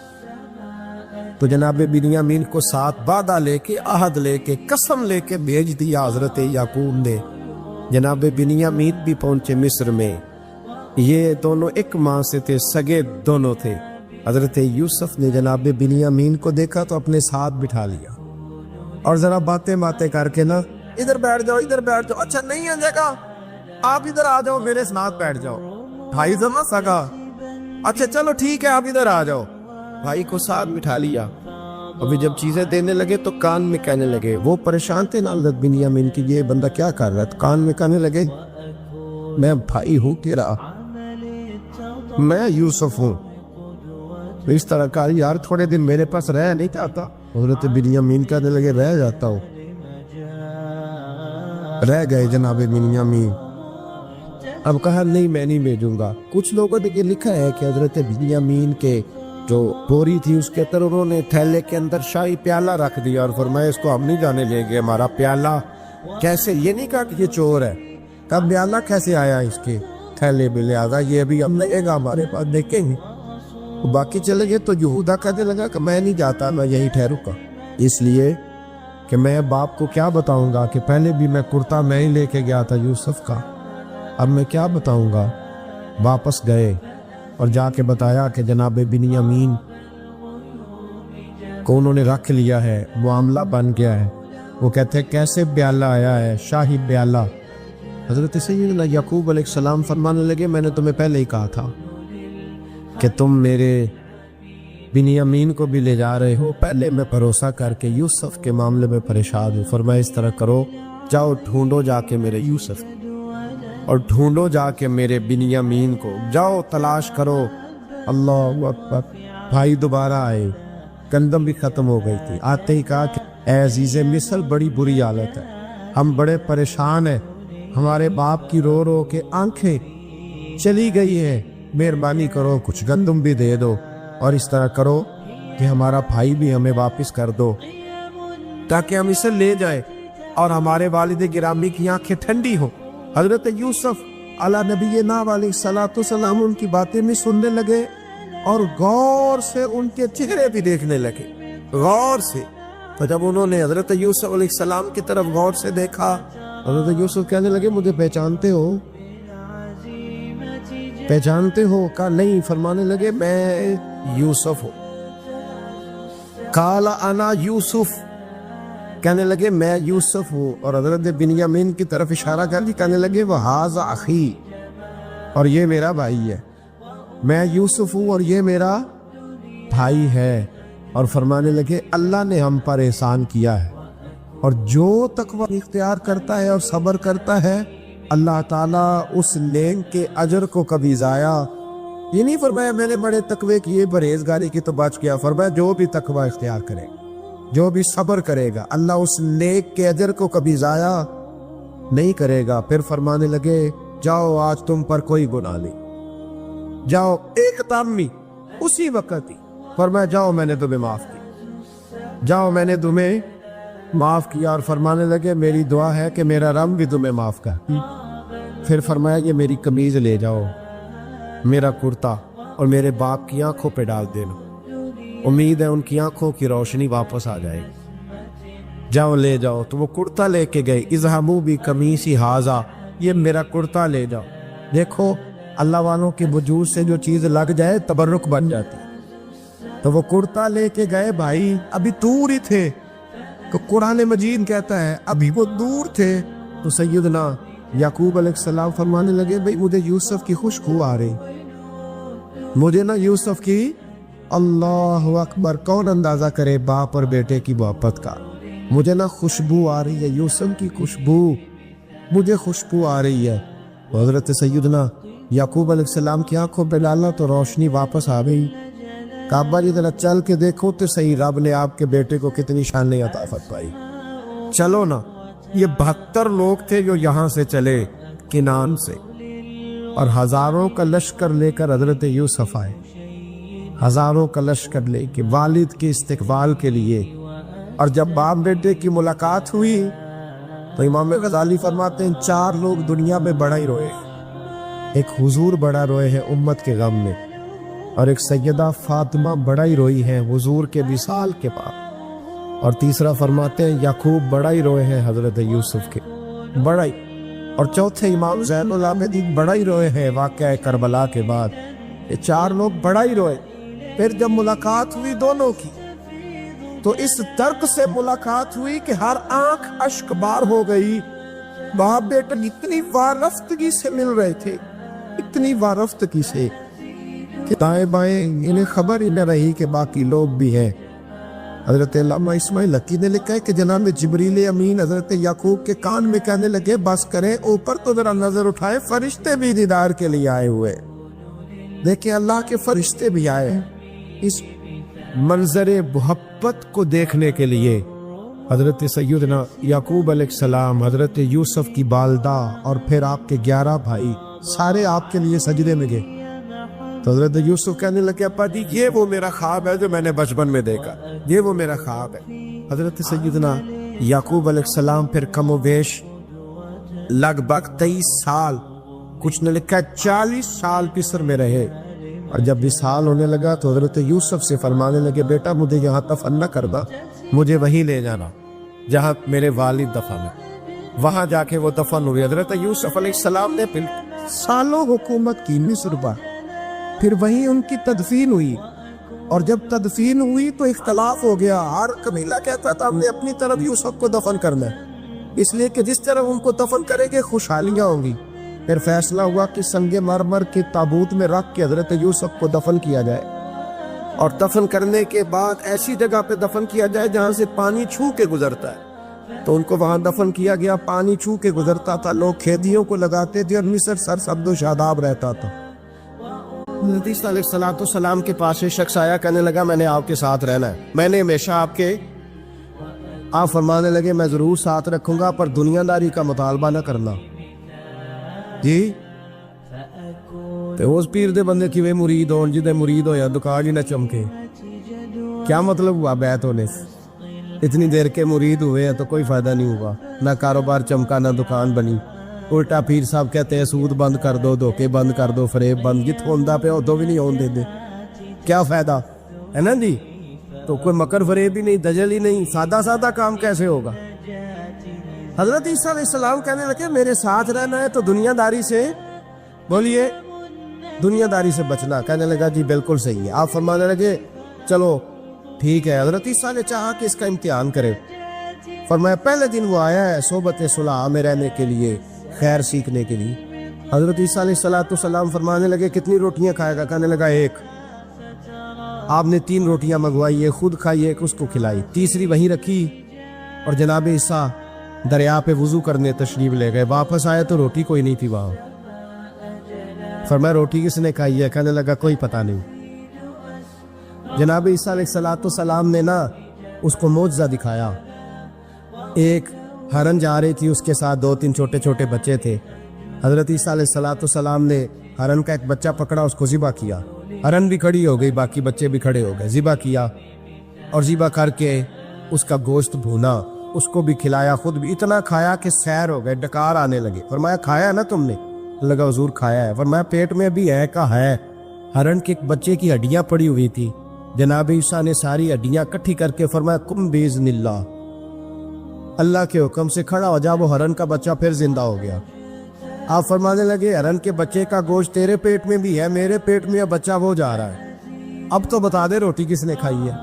تو جناب بنیامین کو ساتھ وعدہ لے کے، عہد لے کے، قسم لے کے بھیج دیا حضرت یعقوب نے۔ جناب بنیامین بھی پہنچے مصر میں، یہ دونوں ایک ماں سے تھے، سگے دونوں تھے۔ حضرت یوسف نے جناب بنیامین کو دیکھا تو اپنے ساتھ بٹھا لیا، اور ذرا باتیں کر کے نا ادھر بیٹھ جاؤ، ادھر بیٹھ جاؤ، اچھا نہیں ہے جگہ، آپ ادھر آ جاؤ میرے ساتھ بیٹھ جاؤ، بھائی سمجھ سکا، اچھا چلو ٹھیک ہے آپ ادھر آ جاؤ۔ بھائی کو ساتھ بٹھا لیا۔ ابھی جب چیزیں دینے لگے تو کان میں کہنے لگے، وہ پریشان تھے نا حضرت بنیامین کی، یہ بندہ کیا کر رہا ہے، کان میں کہنے لگے میں بھائی ہوں تیرا، میں یوسف ہوں۔ اس طرح کہا یار تھوڑے دن میرے پاس رہ نہیں چاہتا؟ حضرت بنیامین کہنے لگے رہ جاتا ہوں۔ رہ گئے جناب بنیامین۔ اب کہا نہیں میں نہیں بھیجوں گا۔ کچھ لوگوں نے یہ لکھا ہے کہ حضرت بنیامین کے جو بوری تھی اس کے اندر انہوں نے تھیلے کے اندر شاہی پیالہ رکھ دیا اور فرمایا اس کو ہم نہیں جانے لیں گے، ہمارا پیالہ کیسے، یہ نہیں کہا کہ یہ چور ہے، کب پیالہ کیسے آیا اس کے تھیلے میں، لہٰذا یہ ابھی ہم لے گا ہمارے پاس دیکھیں گے۔ باقی چلے گئے تو یہودا کہنے لگا کہ میں نہیں جاتا، میں یہی ٹھہروں گا، اس لیے کہ میں باپ کو کیا بتاؤں گا کہ پہلے بھی میں کرتا میں ہی لے کے گیا تھا یوسف کا، اب میں کیا بتاؤں گا۔ واپس گئے اور جا کے بتایا کہ جناب بنیامین کو انہوں نے رکھ لیا ہے، معاملہ بن گیا ہے۔ وہ کہتے ہیں کیسے پیالہ آیا ہے، شاہی پیالہ۔ حضرت سیدنا یعقوب علیہ السلام فرمانے لگے میں نے تمہیں پہلے ہی کہا تھا کہ تم میرے بنیامین کو بھی لے جا رہے ہو، پہلے میں بھروسہ کر کے یوسف کے معاملے میں پریشان ہوں۔ فرمایا اس طرح کرو، جاؤ ڈھونڈو جا کے میرے یوسف اور ڈھونڈو جا کے میرے بنیامین کو، جاؤ تلاش کرو۔ اللہ اکبر۔ بھائی دوبارہ آئے، گندم بھی ختم ہو گئی تھی، آتے ہی کہا کہ اے عزیز مصر بڑی بری حالت ہے، ہم بڑے پریشان ہیں، ہمارے باپ کی رو رو کے آنکھیں چلی گئی ہے، مہربانی کرو کچھ گندم بھی دے دو، اور اس طرح کرو کہ ہمارا بھائی بھی ہمیں واپس کر دو تاکہ ہم اسے لے جائیں اور ہمارے والد گرامی کی آنکھیں ٹھنڈی ہو۔ حضرت یوسف علی نبینا علیہ الصلوۃ والسلام ان کی باتیں بھی سننے لگے اور غور سے ان کے چہرے بھی دیکھنے لگے، غور سے۔ تو جب انہوں نے حضرت یوسف علیہ السلام کی طرف غور سے دیکھا، حضرت یوسف کہنے لگے مجھے پہچانتے ہو؟ پہچانتے ہو؟ کہا نہیں۔ فرمانے لگے میں یوسف ہوں۔ قال انا یوسف، کہنے لگے میں یوسف ہوں، اور حضرت بنیامین کی طرف اشارہ کر دی، کہنے لگے وہذا اخی، اور یہ میرا بھائی ہے، میں یوسف ہوں اور یہ میرا بھائی ہے۔ اور فرمانے لگے اللہ نے ہم پر احسان کیا ہے، اور جو تقوی اختیار کرتا ہے اور صبر کرتا ہے اللہ تعالیٰ اس نیک کے اجر کو کبھی ضائع، یہ نہیں فرمایا میں نے بڑے تقوی کیے پرہیزگاری کی تو بچ گیا، فرمایا جو بھی تقوی اختیار کرے، جو بھی صبر کرے گا اللہ اس نیک کے اجر کو کبھی ضائع نہیں کرے گا۔ پھر فرمانے لگے جاؤ آج تم پر کوئی گناہ نہیں، جاؤ ایک تامی اسی وقت ہی فرمایا جاؤ میں نے تمہیں معاف کیا، جاؤ میں نے تمہیں معاف کیا۔ اور فرمانے لگے میری دعا ہے کہ میرا رب بھی تمہیں معاف کر۔ پھر فرمایا یہ میری قمیض لے جاؤ، میرا کرتا، اور میرے باپ کی آنکھوں پہ ڈال دینا، امید ہے ان کی آنکھوں کی روشنی واپس آ جائے گی، جاؤ لے جاؤ۔ تو وہ کرتا لے کے گئے، اذهبوا بقمیصی ھذا، یہ میرا کرتا لے جاؤ۔ دیکھو اللہ والوں کے وجود سے جو چیز لگ جائے تبرک بن جاتی۔ تو وہ کرتا لے کے گئے، بھائی ابھی دور ہی تھے، تو قرآن مجید کہتا ہے ابھی وہ دور تھے، تو سیدنا یعقوب علیہ السلام فرمانے لگے بھئی مجھے یوسف کی خوشبو آ رہی، مجھے نا یوسف کی، اللہ اکبر، کون اندازہ کرے باپ اور بیٹے کی محبت کا، مجھے نا خوشبو آ رہی ہے، یوسف کی خوشبو، مجھے خوشبو آ رہی ہے۔ حضرت سیدنا یعقوب علیہ السلام کی آنکھوں پہ ڈالا تو روشنی واپس آ گئی۔ کعبہ جی ذرا چل کے دیکھو تو صحیح، رب نے آپ کے بیٹے کو کتنی شان عطا فرمائی۔ چلو نا، یہ 72 لوگ تھے جو یہاں سے چلے کنان سے، اور ہزاروں کا لشکر لے کر حضرت یوسف آئے، ہزاروں کا لشکر لے کے والد کے استقبال کے لیے۔ اور جب باپ بیٹے کی ملاقات ہوئی تو امام غزالی فرماتے ہیں 4 لوگ دنیا میں بڑا ہی روئے، ایک حضور بڑا روئے ہیں امت کے غم میں، اور ایک سیدہ فاطمہ بڑا ہی روئی ہے حضور کے وصال کے بعد، اور تیسرا فرماتے ہیں یعقوب بڑا ہی روئے ہیں حضرت یوسف کے، بڑا ہی، اور چوتھے امام زین العابدین بڑا ہی روئے ہیں واقعہ کربلا کے بعد۔ یہ 4 لوگ بڑا ہی روئے۔ پھر جب ملاقات ہوئی دونوں کی تو اس درد سے ملاقات ہوئی کہ ہر آنکھ اشک بار ہو گئی۔ باپ بیٹا اتنی وارفتگی سے مل رہے تھے، اتنی وارفتگی سے کہ دائیں بائیں انہیں خبر ہی نہ رہی کہ باقی لوگ بھی ہیں۔ حضرت علامہ اسماعیل حقی نے لکھا ہے کہ جناب جبریل امین حضرت یعقوب کے کان میں کہنے لگے بس کریں، اوپر تو ذرا نظر اٹھائے، فرشتے بھی دیدار کے لیے آئے ہوئے۔ دیکھیں اللہ کے فرشتے بھی آئے اس منظر محبت کو دیکھنے کے لیے۔ حضرت سیدنا یعقوب علیہ السلام، حضرت یوسف کی والدہ، اور پھر آپ کے 11 بھائی سارے آپ کے لیے سجدے میں گئے۔ تو حضرت یوسف کہنے لگے ابا جی یہ وہ میرا خواب ہے جو میں نے بچپن میں دیکھا، یہ وہ میرا خواب ہے۔ حضرت سیدنا یعقوب علیہ السلام پھر کم و بیش لگ بھگ 23 سال، کچھ نے لکھا 40 سال مصر میں رہے، اور جب وصال ہونے لگا تو حضرت یوسف سے فرمانے لگے بیٹا مجھے یہاں دفن نہ کرنا، مجھے وہیں لے جانا جہاں میرے والد دفن ہے، وہاں جا کے وہ دفن ہوئے۔ حضرت یوسف علیہ السلام نے پھر سالوں حکومت کی مصر پر، پھر وہیں ان کی تدفین ہوئی، اور جب تدفین ہوئی تو اختلاف ہو گیا، ہر قبیلہ کہتا تھا ہم نے اپنی طرف یوسف کو دفن کرنا ہے، اس لیے کہ جس طرح ان کو دفن کریں گے خوشحالیاں ہوں گی۔ پھر فیصلہ ہوا کہ سنگ مرمر کے تابوت میں رکھ کے حضرت یوسف کو دفن کیا جائے، اور دفن کرنے کے بعد ایسی جگہ پہ دفن کیا جائے جہاں سے پانی چھو کے گزرتا ہے، تو ان کو وہاں دفن کیا گیا، پانی چھو کے گزرتا تھا، لوگ کھیتیوں کو لگاتے تھے، اور مصر سرسبز و شاداب رہتا تھا۔ حضرت عیسیٰ علیہ السلام کے پاس ایک شخص آیا، کہنے لگا میں نے آپ کے ساتھ رہنا ہے، میں نے ہمیشہ آپ فرمانے لگے میں ضرور ساتھ رکھوں گا پر دنیا داری کا مطالبہ نہ کرنا۔ جی تو اس پیر دے بندے کی مرید ہون جدے مرید ہویا دکان ہی نہ چمکے، کیا مطلب ہوا بیعت ہونے سے؟ اتنی دیر کے مرید ہوئے ہیں تو کوئی فائدہ نہیں ہوا، نہ کاروبار چمکا نہ دکان بنی، الٹا پیر صاحب کہتے ہیں سود بند کر دو، دھوکے بند کر دو، فریب بند، جت ہوندہ پہ ادو بھی نہیں ہون دے دے، کیا فائدہ ہے نا جی؟ تو کوئی مکر فریب ہی نہیں، دجل ہی نہیں، سادہ سادہ کام کیسے ہوگا؟ حضرت عیسیٰ علیہ السلام کہنے لگے میرے ساتھ رہنا ہے تو دنیا داری سے، بولیے دنیا داری سے بچنا۔ کہنے لگا جی بالکل صحیح ہے۔ آپ فرمانے لگے چلو ٹھیک ہے۔ حضرت عیسیٰ نے چاہا کہ اس کا امتحان کرے، فرمایا پہلے دن وہ آیا ہے صحبت صلح میں رہنے کے لیے، خیر سیکھنے کے لیے۔ حضرت عیسیٰ علیہ السلام فرمانے لگے کتنی روٹیاں کھائے گا؟ کہنے لگا 1۔ آپ نے 3 روٹیاں منگوائی، ایک خود کھائی، ایک اس کو کھلائی، تیسری وہیں رکھی، اور جناب عیسیٰ دریا پہ وضو کرنے تشریف لے گئے۔ واپس آئے تو روٹی کوئی نہیں تھی وہاں۔ فرمایا روٹی کس نے کھائی ہے؟ کہنے لگا کوئی پتہ نہیں۔ جناب عیسیٰ علیہ السلام نے نا اس کو معجزہ دکھایا۔ ایک ہرن جا رہی تھی، اس کے ساتھ 2-3 چھوٹے چھوٹے بچے تھے۔ حضرت عیسیٰ علیہ السلام نے ہرن کا ایک بچہ پکڑا، اس کو ذبح کیا، ہرن بھی کھڑی ہو گئی، باقی بچے بھی کھڑے ہو گئے، ذبح کیا، اور ذبح کر کے اس کا گوشت بھونا، اس کو بھی کھلایا، خود بھی اتنا کھایا کہ سیر ہو گئے، ڈکار آنے لگے۔ فرمایا کھایا ہے نا تم نے؟ لگا حضور کھایا ہے۔ فرمایا پیٹ میں بھی ہے؟ کہا ہے۔ ہرن کے ایک بچے کی ہڈیاں پڑی ہوئی تھی، جناب عیسیٰ نے ساری ہڈیاں کٹھی کر کے فرمایا کم باذن اللہ، اللہ کے حکم سے کھڑا ہو جا۔ وہ ہرن کا بچہ پھر زندہ ہو گیا۔ آپ فرمانے لگے ہرن کے بچے کا گوشت تیرے پیٹ میں بھی ہے، میرے پیٹ میں بچہ وہ جا رہا ہے، اب تو بتا دے روٹی کس نے کھائی ہے،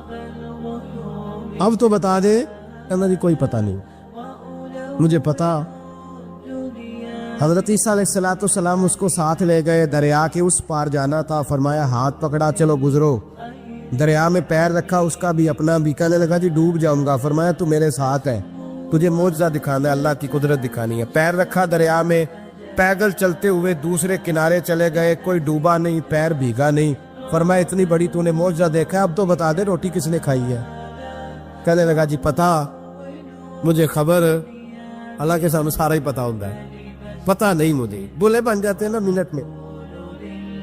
اب تو بتا دے۔ کہنا جی کوئی پتہ نہیں، مجھے پتا حضرت عیسیٰ علیہ السلام اس کو ساتھ لے گئے، دریا کے اس پار جانا تھا، فرمایا ہاتھ پکڑا چلو گزرو، دریا میں پیر رکھا اس کا بھی اپنا بھی، کہنے لگا جی ڈوب جاؤں گا، فرمایا تو میرے ساتھ ہے، تجھے معجزہ دکھانا ہے، اللہ کی قدرت دکھانی ہے، پیر رکھا دریا میں، پیدل چلتے ہوئے دوسرے کنارے چلے گئے، کوئی ڈوبا نہیں، پیر بھیگا نہیں، فرمایا اتنی بڑی تو نے معجزہ دیکھا ہے، اب تو بتا دے روٹی کس نے کھائی ہے؟ کہنے لگا جی پتا مجھے خبر، اللہ کے سامنے سارا ہی پتا ہوتا ہے، پتا نہیں مجھے، بولے بن جاتے ہیں نا منٹ میں۔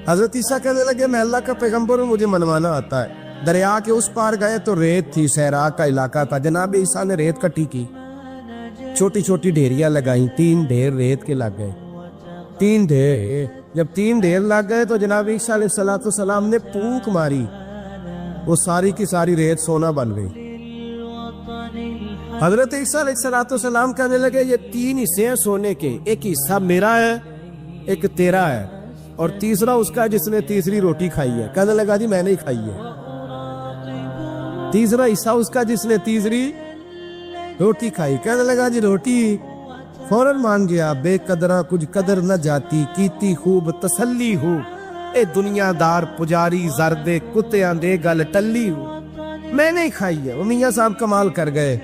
حضرت عیسیٰ کہنے لگے میں اللہ کا پیغمبر ہوں، مجھے منوانا آتا ہے۔ دریا کے اس پار گئے تو ریت تھی، صحرا کا علاقہ تھا، جناب عیسیٰ نے ریت کٹی کی، چھوٹی چھوٹی ڈھیریاں لگائیں، 3 ڈھیر ریت کے لگ گئے، 3 ڈھیر، جب 3 ڈھیر لگ گئے تو جناب عیسیٰ علیہ السلام نے پھونک ماری، وہ ساری کی ساری ریت سونا بن گئی۔ حضرت عیسیٰ علیہ السلام کہنے لگے یہ 3 حصے ہیں سونے کے، ایک حصہ میرا ہے، ایک تیرا ہے، اور تیسرا اس کا جس نے تیسری روٹی کھائی ہے۔ کہنے لگا جی میں نہیں کھائی ہے۔ تیسرا حصہ اس کا جس نے تیسری روٹی کھائی۔ کہنے لگا جی روٹی، فوراً مان گیا، بے قدرہ کچھ قدر نہ جاتی، کیتی خوب تسلی ہو، اے دنیا دار پجاری زردے کتیاں دے گل ٹلی ہو، میں نہیں کھائی ہے۔ وہ میاں صاحب کمال کر گئے،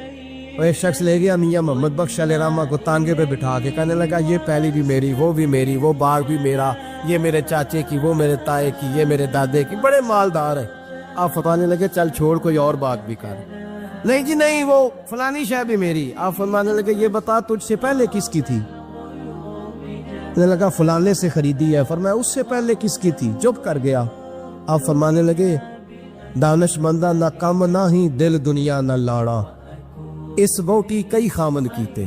وہ ایک شخص لے گیا میاں محمد بخش علیہ رحمہ کو تانگے پہ بٹھا کے، کہنے لگا یہ پہلی بھی میری، وہ بھی میری، وہ باغ بھی میرا، یہ میرے چاچے کی، وہ میرے تائے کی، یہ میرے دادے کی، بڑے مالدار ہیں۔ آپ فرمانے لگے چل چھوڑ کوئی اور بات بھی کر، نہیں جی نہیں وہ فلانی شے بھی میری۔ آپ فرمانے لگے یہ بتا تجھ سے پہلے کس کی تھی؟ کہنے لگا فلانے سے خریدی ہے۔ فرمایا اس سے پہلے کس کی تھی؟ چپ کر گیا۔ آپ فرمانے لگے دانش مندہ نہ کم نہ ہی دل دنیا نہ لاڑا، اس بوٹی کئی خامن کیتے،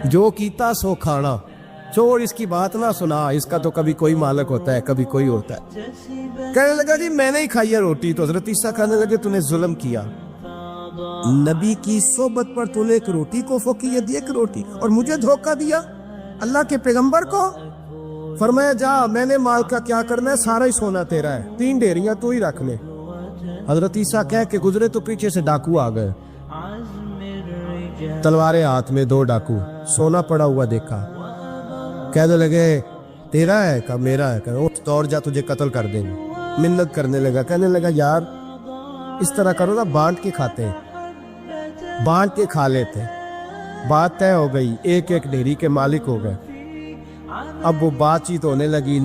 جو کیتا سو کھانا، چھوڑ اس کی بات نہ سنا، اس کا تو کبھی کوئی مالک ہوتا ہے کبھی کوئی ہوتا ہے۔ کہنے لگا جی میں نہیں کھائی ہے روٹی۔ تو حضرت عیسیٰ کہنے لگے تو نے ظلم کیا، نبی کی صحبت پر تو نے ایک روٹی کو فوقیت دی، ایک روٹی، اور مجھے دھوکہ دیا اللہ کے پیغمبر کو۔ فرمایا جا میں نے مال کا کیا کرنا ہے، سارا ہی سونا تیرا ہے، 3 ڈھیریاں تو ہی رکھ لے۔ حضرت عیسیٰ کہہ کے گزرے تو پیچھے سے ڈاکو آ گئے، تلواریں ہاتھ میں، 2 ڈاکو، سونا پڑا ہوا دیکھا، کہنے لگے تیرا ہے؟ کہا میرا ہے۔ کہا اٹھ دوڑ جا تجھے قتل کر دیں گے۔ منت کرنے لگا، کہنے لگا یار اس طرح کرو نا، بانٹ کے کھاتے ہیں، بانٹ کے کھا لیتے۔ بات طے ہو گئی، ایک ایک ڈھیری کے مالک ہو گئے۔ اب وہ بات چیت ہونے لگی،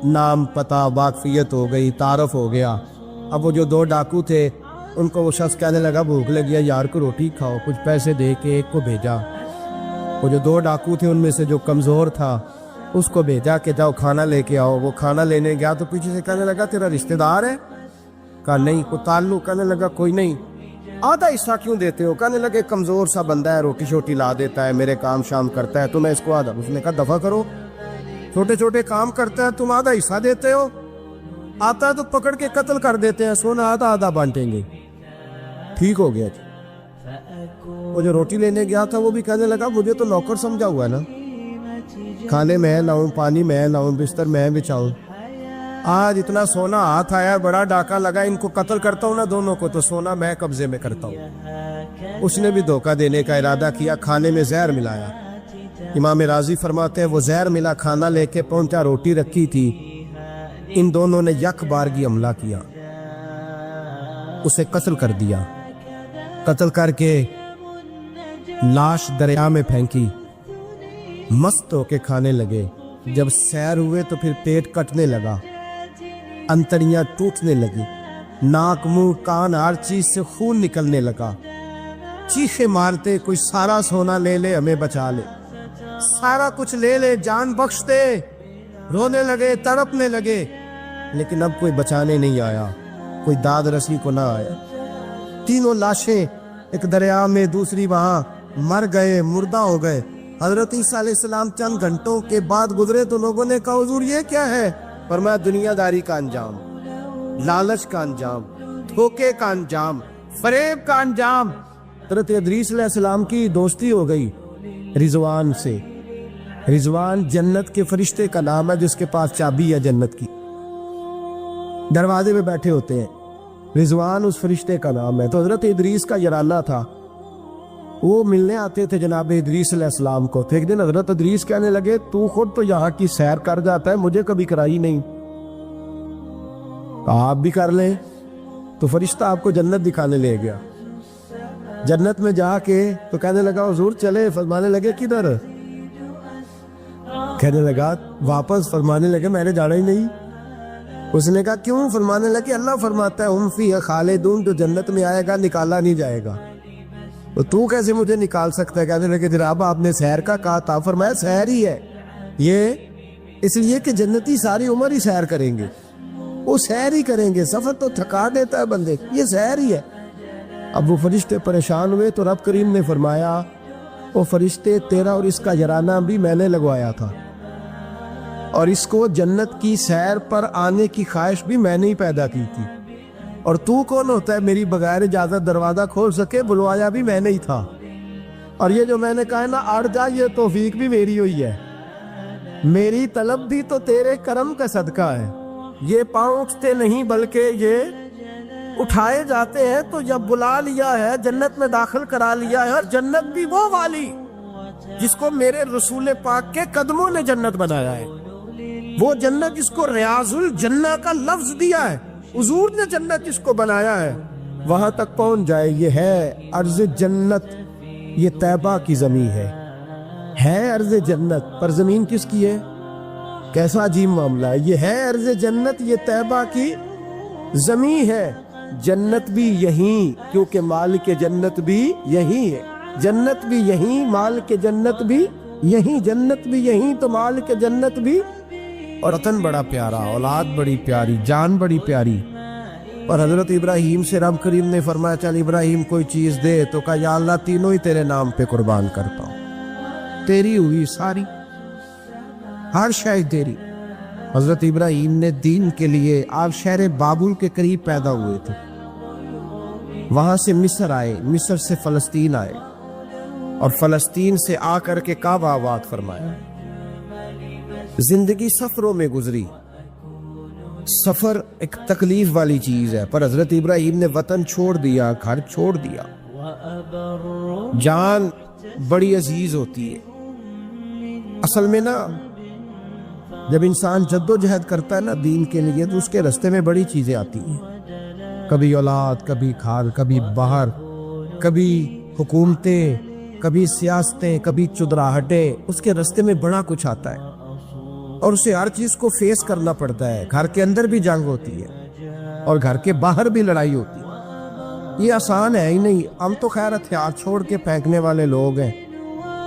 نام پتہ واقفیت ہو گئی، تعارف ہو گیا۔ اب وہ جو 2 ڈاکو تھے ان کو وہ شخص کہنے لگا بھوک لگی ہے یار کو روٹی کھاؤ، کچھ پیسے دے کے ایک کو بھیجا۔ وہ جو 2 ڈاکو تھے ان میں سے جو کمزور تھا اس کو بھیجا کہ جاؤ کھانا لے کے آؤ۔ وہ کھانا لینے گیا تو پیچھے سے کہنے لگا تیرا رشتہ دار ہے؟ کہا نہیں۔ کوئی تعلق؟ کہنے لگا کوئی نہیں۔ آدھا حصہ کیوں دیتے ہو؟ کہنے لگے کمزور سا بندہ ہے، روٹی شوٹی لا دیتا ہے، میرے کام شام کرتا ہے، تو میں اس کو آدھا۔ اس نے کہا دفع کرو، چھوٹے چھوٹے کام کرتا ہے تم آدھا حصہ دیتے ہو، آتا ہے تو پکڑ کے قتل کر دیتے ہیں، سونا آدھا آدھا بانٹیں گے۔ ٹھیک ہو گیا جی۔ وہ جو روٹی لینے گیا تھا وہ بھی کہنے لگا مجھے تو نوکر سمجھا ہوا ہے نا، کھانے میں لاؤں، پانی میں لاؤں، بستر میں بچھاؤں، آج اتنا سونا ہاتھ آیا، بڑا ڈاکہ لگا، ان کو قتل کرتا ہوں نا دونوں کو، تو سونا میں قبضے میں کرتا ہوں۔ اس نے بھی دھوکہ دینے کا ارادہ کیا، کھانے میں زہر ملایا۔ امام راضی فرماتے ہیں وہ زہر ملا کھانا لے کے پہنچا، روٹی رکھی تھی، ان دونوں نے یک بارگی حملہ کیا، اسے قتل کر دیا۔ قتل کر کے لاش دریا میں پھینکی، مست ہو کے کھانے لگے۔ جب سیر ہوئے تو پھر پیٹ کٹنے لگا، انتڑیاں ٹوٹنے لگی، ناک منہ کان ہر چیز سے خون نکلنے لگا۔ چیخے مارتے کوئی سارا سونا لے لے ہمیں بچا لے، سارا کچھ لے لے جان بخش دے، رونے لگے تڑپنے لگے، لیکن اب کوئی بچانے نہیں آیا، کوئی داد رسی کو نہ آیا۔ 3 لاشیں ایک دریا میں، دوسری وہاں، مر گئے، مردہ ہو گئے۔ حضرت عیسیٰ علیہ السلام چند گھنٹوں کے بعد گزرے تو لوگوں نے کہا حضور یہ کیا ہے؟ فرمایا دنیا داری کا انجام، لالچ کا انجام، دھوکے کا انجام، فریب کا انجام۔ حضرت ادریس علیہ السلام کی دوستی ہو گئی رضوان سے۔ رضوان جنت کے فرشتے کا نام ہے جس کے پاس چابی ہے جنت کی، دروازے پہ بیٹھے ہوتے ہیں، رضوان اس فرشتے کا نام ہے۔ تو حضرت ادریس کا یارانہ تھا، وہ ملنے آتے تھے جناب ادریس علیہ السلام کو. تو ایک دن حضرت ادریس کہنے لگے تو خود تو یہاں کی سیر کر جاتا ہے, مجھے کبھی کرائی نہیں, آپ بھی کر لیں. تو فرشتہ آپ کو جنت دکھانے لے گیا. جنت میں جا کے تو کہنے لگا حضور چلے, فرمانے لگے کدھر, کہنے لگا واپس, فرمانے لگے میں نے جانا ہی نہیں. اس نے کہا کیوں, فرمانے لگے اللہ فرماتا ہے ہم فیہا خالدون, جو جنت میں آئے گا نکالا نہیں جائے گا. تو کیسے مجھے نکال سکتا ہے؟ کہنے لگے جناب آپ نے سیر کا کہا تھا. فرمایا سیر ہی ہے یہ, اس لیے کہ جنتی ساری عمر ہی سیر کریں گے, وہ سیر ہی کریں گے, سفر تو تھکا دیتا ہے بندے, یہ سیر ہی ہے. اب وہ فرشتے پریشان ہوئے تو رب کریم نے فرمایا وہ فرشتے تیرا اور اس کا یارانہ بھی میں نے لگوایا تھا, اور اس کو جنت کی سیر پر آنے کی خواہش بھی میں نے ہی پیدا کی تھی, اور تو کون ہوتا ہے میری بغیر اجازت دروازہ کھول سکے, بلوایا بھی میں نے ہی تھا, اور یہ جو میں نے کہا نا اڑ جا, یہ توفیق بھی میری ہوئی ہے, میری طلب بھی تو تیرے کرم کا صدقہ ہے. یہ پاؤں اٹھتے نہیں بلکہ یہ اٹھائے جاتے ہیں, تو جب بلا لیا ہے جنت میں داخل کرا لیا ہے, اور جنت بھی وہ والی جس کو میرے رسول پاک کے قدموں نے جنت بنایا ہے, وہ جنت جس کو ریاض الجنہ کا لفظ دیا ہے, حضور نے جنت جس کو بنایا ہے وہاں تک پہنچ جائے. یہ ہے ارض جنت, یہ طیبہ کی زمین ہے ارض جنت, پر زمین کس کی ہے؟ کیسا عجیب معاملہ ہے. یہ ہے ارض جنت, یہ طیبہ کی زمین ہے. جنت بھی یہیں, کیونکہ مالک جنت بھی یہیں ہے, جنت بھی یہیں, مالک جنت بھی یہیں, جنت بھی یہیں تو مالک جنت بھی. اور وطن بڑا پیارا, اولاد بڑی پیاری, جان بڑی پیاری. اور حضرت ابراہیم سے رب کریم نے فرمایا چل ابراہیم کوئی چیز دے, تو کہا یا اللہ تینوں ہی تیرے نام پہ قربان کرتا ہوں, تیری ہوئی ساری, ہر شے تیری. حضرت ابراہیم نے دین کے لیے آپ شہر بابل کے قریب پیدا ہوئے تھے, وہاں سے مصر آئے, مصر سے فلسطین آئے, اور فلسطین سے آ کر کے کعبہ آباد فرمایا. زندگی سفروں میں گزری, سفر ایک تکلیف والی چیز ہے, پر حضرت ابراہیم نے وطن چھوڑ دیا, گھر چھوڑ دیا. جان بڑی عزیز ہوتی ہے. اصل میں نا جب انسان جد و جہد کرتا ہے نا دین کے لیے, تو اس کے رستے میں بڑی چیزیں آتی ہیں, کبھی اولاد, کبھی کھال, کبھی باہر, کبھی حکومتیں, کبھی سیاستیں, کبھی چدراہٹیں, اس کے رستے میں بڑا کچھ آتا ہے, اور اسے ہر چیز کو فیس کرنا پڑتا ہے. گھر کے اندر بھی جنگ ہوتی ہے اور گھر کے باہر بھی لڑائی ہوتی ہے, یہ آسان ہے ہی نہیں. ہم تو خیر ہتھیار چھوڑ کے پھینکنے والے لوگ ہیں,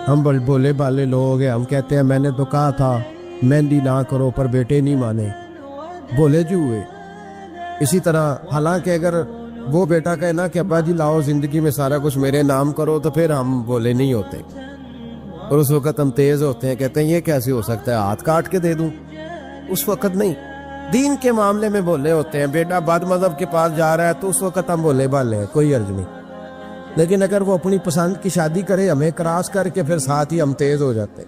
ہم بولے بالے لوگ ہیں, ہم کہتے ہیں میں نے تو کہا تھا مہندی نہ کرو, پر بیٹے نہیں مانے, بولے جو ہوئے. اسی طرح حالانکہ اگر وہ بیٹا کہے نا کہ ابا جی لاؤ زندگی میں سارا کچھ میرے نام کرو, تو پھر ہم بولے نہیں ہوتے, اور اس وقت ہم تیز ہوتے ہیں, کہتے ہیں یہ کیسے ہو سکتا ہے, ہاتھ کاٹ کے دے دوں. اس وقت نہیں, دین کے معاملے میں بولے ہوتے ہیں. بیٹا بد مذہب کے پاس جا رہا ہے تو اس وقت ہم بولے بالے ہیں, کوئی عرض نہیں. لیکن اگر وہ اپنی پسند کی شادی کرے ہمیں کراس کر کے, پھر ساتھ ہی ہم تیز ہو جاتے.